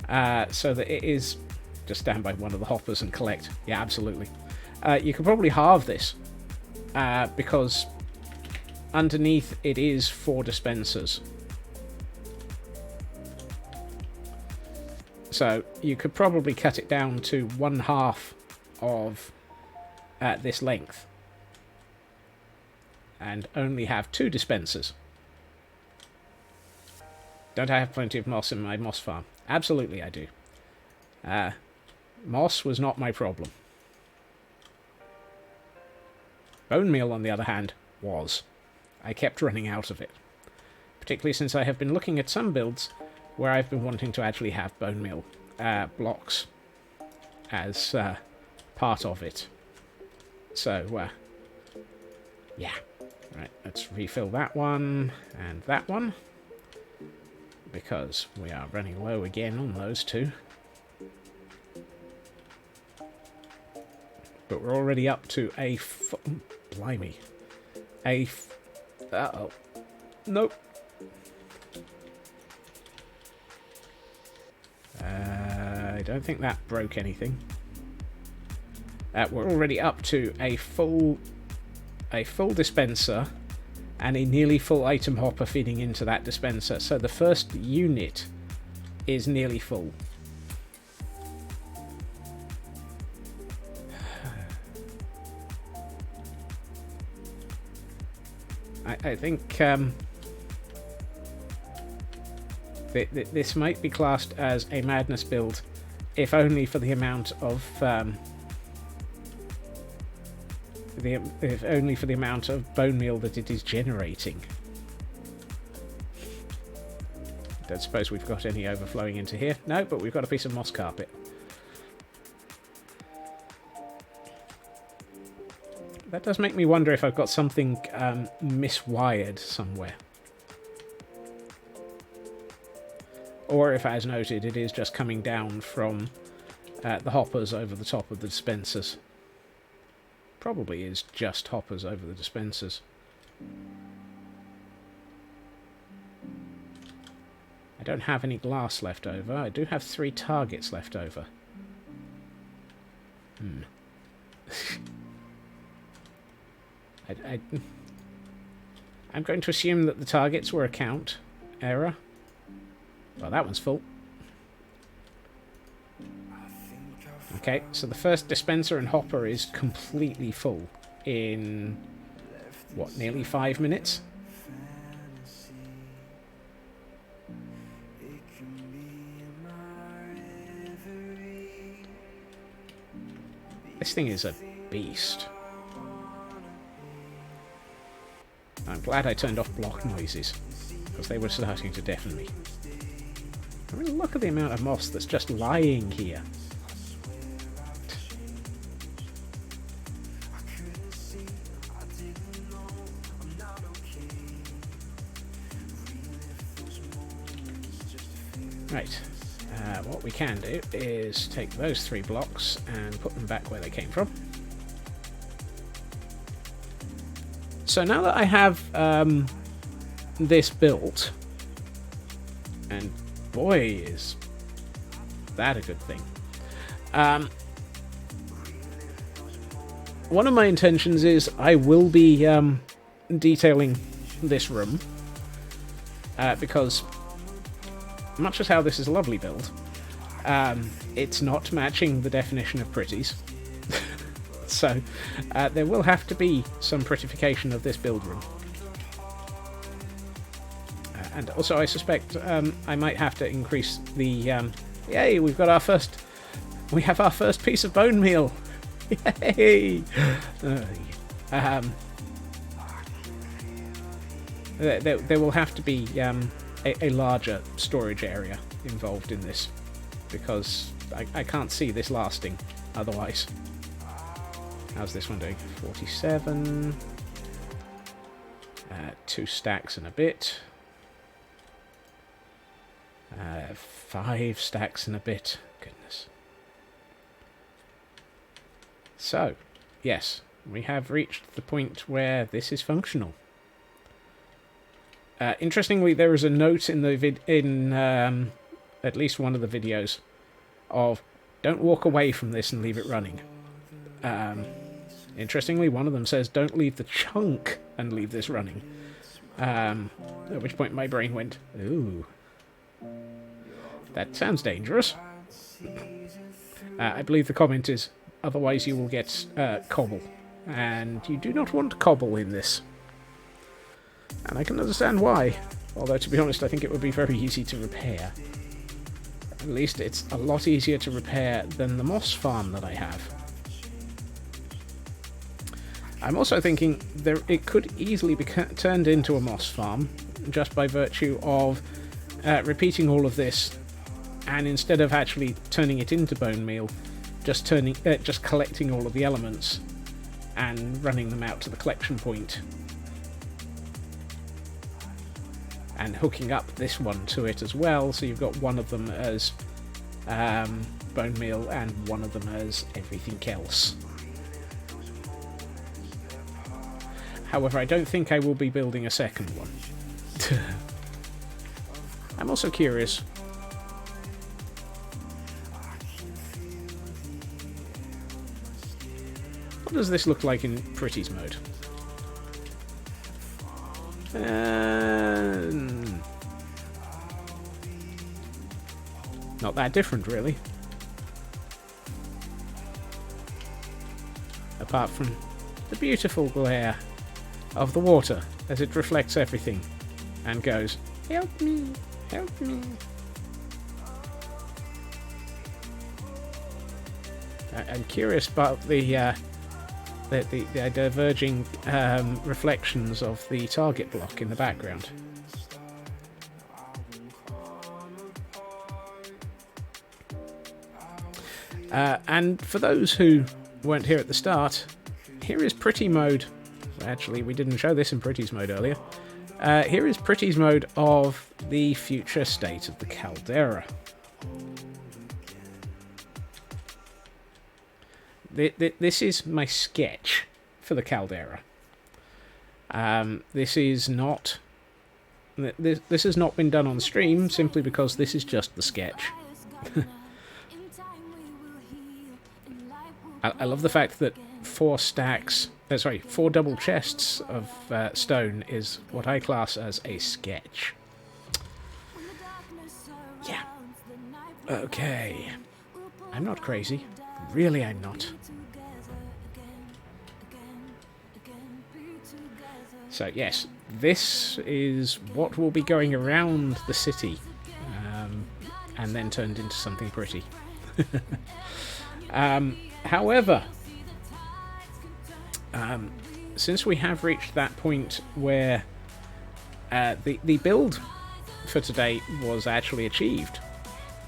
so that it is... Just stand by one of the hoppers and collect. Yeah, absolutely. You could probably halve this, because underneath it is 4 dispensers. So you could probably cut it down to 1/2 of this length and only have 2 dispensers. Don't I have plenty of moss in my moss farm? Absolutely I do. Moss was not my problem. Bone meal, on the other hand, was. I kept running out of it. Particularly since I have been looking at some builds where I've been wanting to actually have bone meal blocks as part of it. So, yeah. Right, let's refill that one and that one, because we are running low again on those 2. But we're already up to a... Blimey. Uh-oh. Nope. I don't think that broke anything. We're already up to a full dispenser and a nearly full item hopper feeding into that dispenser. So the first unit is nearly full. I think this might be classed as a madness build, if only for the amount of if only for the amount of bone meal that it is generating. Don't suppose we've got any overflowing into here. No, but we've got a piece of moss carpet. That does make me wonder if I've got something miswired somewhere. Or if, as noted, it is just coming down from the hoppers over the top of the dispensers. Probably is just hoppers over the dispensers. I don't have any glass left over. I do have 3 targets left over. I'm going to assume that the targets were a count error. Well, that one's full. Okay, so the first dispenser and hopper is completely full in, what, nearly 5 minutes? This thing is a beast. I'm glad I turned off block noises, because they were starting to deafen me. I mean, look at the amount of moss that's just lying here. Right, what we can do is take those 3 blocks and put them back where they came from. So now that I have this built, and boy is that a good thing. One of my intentions is I will be detailing this room, because much as how this is a lovely build, it's not matching the definition of pretties. So there will have to be some prettification of this build room. And also I suspect I might have to increase the... yay, we have our first piece of bone meal! Yay! There will have to be a larger storage area involved in this, because I can't see this lasting otherwise. How's this one doing? 47. 2 stacks and a bit. 5 stacks and a bit. Goodness. So, yes, we have reached the point where this is functional. Interestingly, there is a note in the at least one of the videos of don't walk away from this and leave it running. Interestingly, one of them says don't leave the chunk and leave this running. At which point my brain went, ooh, that sounds dangerous. I believe the comment is, otherwise you will get cobble. And you do not want cobble in this. And I can understand why. Although, to be honest, I think it would be very easy to repair. At least it's a lot easier to repair than the moss farm that I have. I'm also thinking it could easily be turned into a moss farm just by virtue of repeating all of this, and instead of actually turning it into bone meal, just collecting all of the elements and running them out to the collection point, and hooking up this one to it as well, so you've got one of them as bone meal and one of them as everything else. However, I don't think I will be building a second one. I'm also curious. What does this look like in Pretty's mode? Not that different, really. Apart from the beautiful glare of the water as it reflects everything and goes, help me, help me. I'm curious about the diverging reflections of the target block in the background. And for those who weren't here at the start, here is Pretty mode. Actually, we didn't show this in Pretty's mode earlier. Here is Pretty's mode of the future state of the caldera. This is my sketch for the caldera. This has not been done on stream simply because this is just the sketch. I love the fact that 4 double chests of stone is what I class as a sketch. Yeah. Okay. I'm not crazy. Really, I'm not. So, yes, this is what will be going around the city, and then turned into something pretty. However, since we have reached that point where the build for today was actually achieved,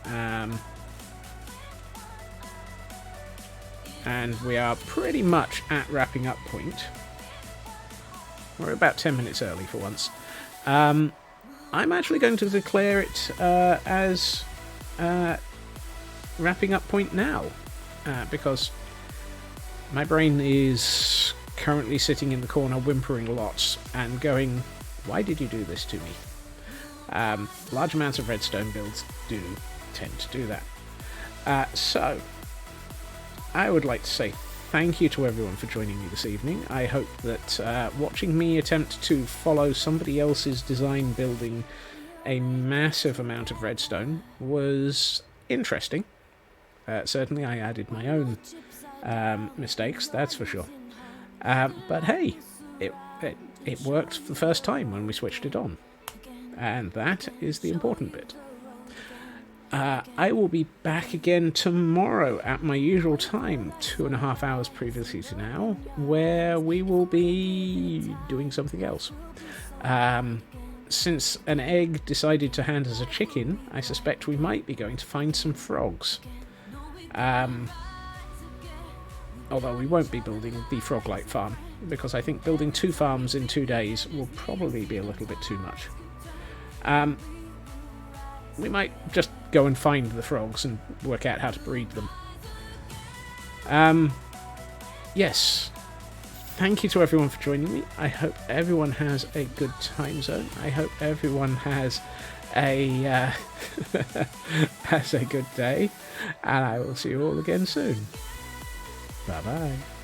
and we are pretty much at wrapping up point. We're about 10 minutes early for once. I'm actually going to declare it as wrapping up point now, because my brain is currently sitting in the corner whimpering lots and going, why did you do this to me? Large amounts of redstone builds do tend to do that. So, I would like to say thank you to everyone for joining me this evening. I hope that watching me attempt to follow somebody else's design building a massive amount of redstone was interesting. Certainly I added my own mistakes, that's for sure. But hey, it worked for the first time when we switched it on. And that is the important bit. I will be back again tomorrow at my usual time, 2.5 hours previously to now, where we will be doing something else. Since an egg decided to hand us a chicken, I suspect we might be going to find some frogs. Although we won't be building the frog-like farm, because I think building 2 farms in 2 days will probably be a little bit too much. We might just go and find the frogs and work out how to breed them. yes, thank you to everyone for joining me. I hope everyone has a good time zone. I hope everyone has a has a good day, and I will see you all again soon. Bye bye.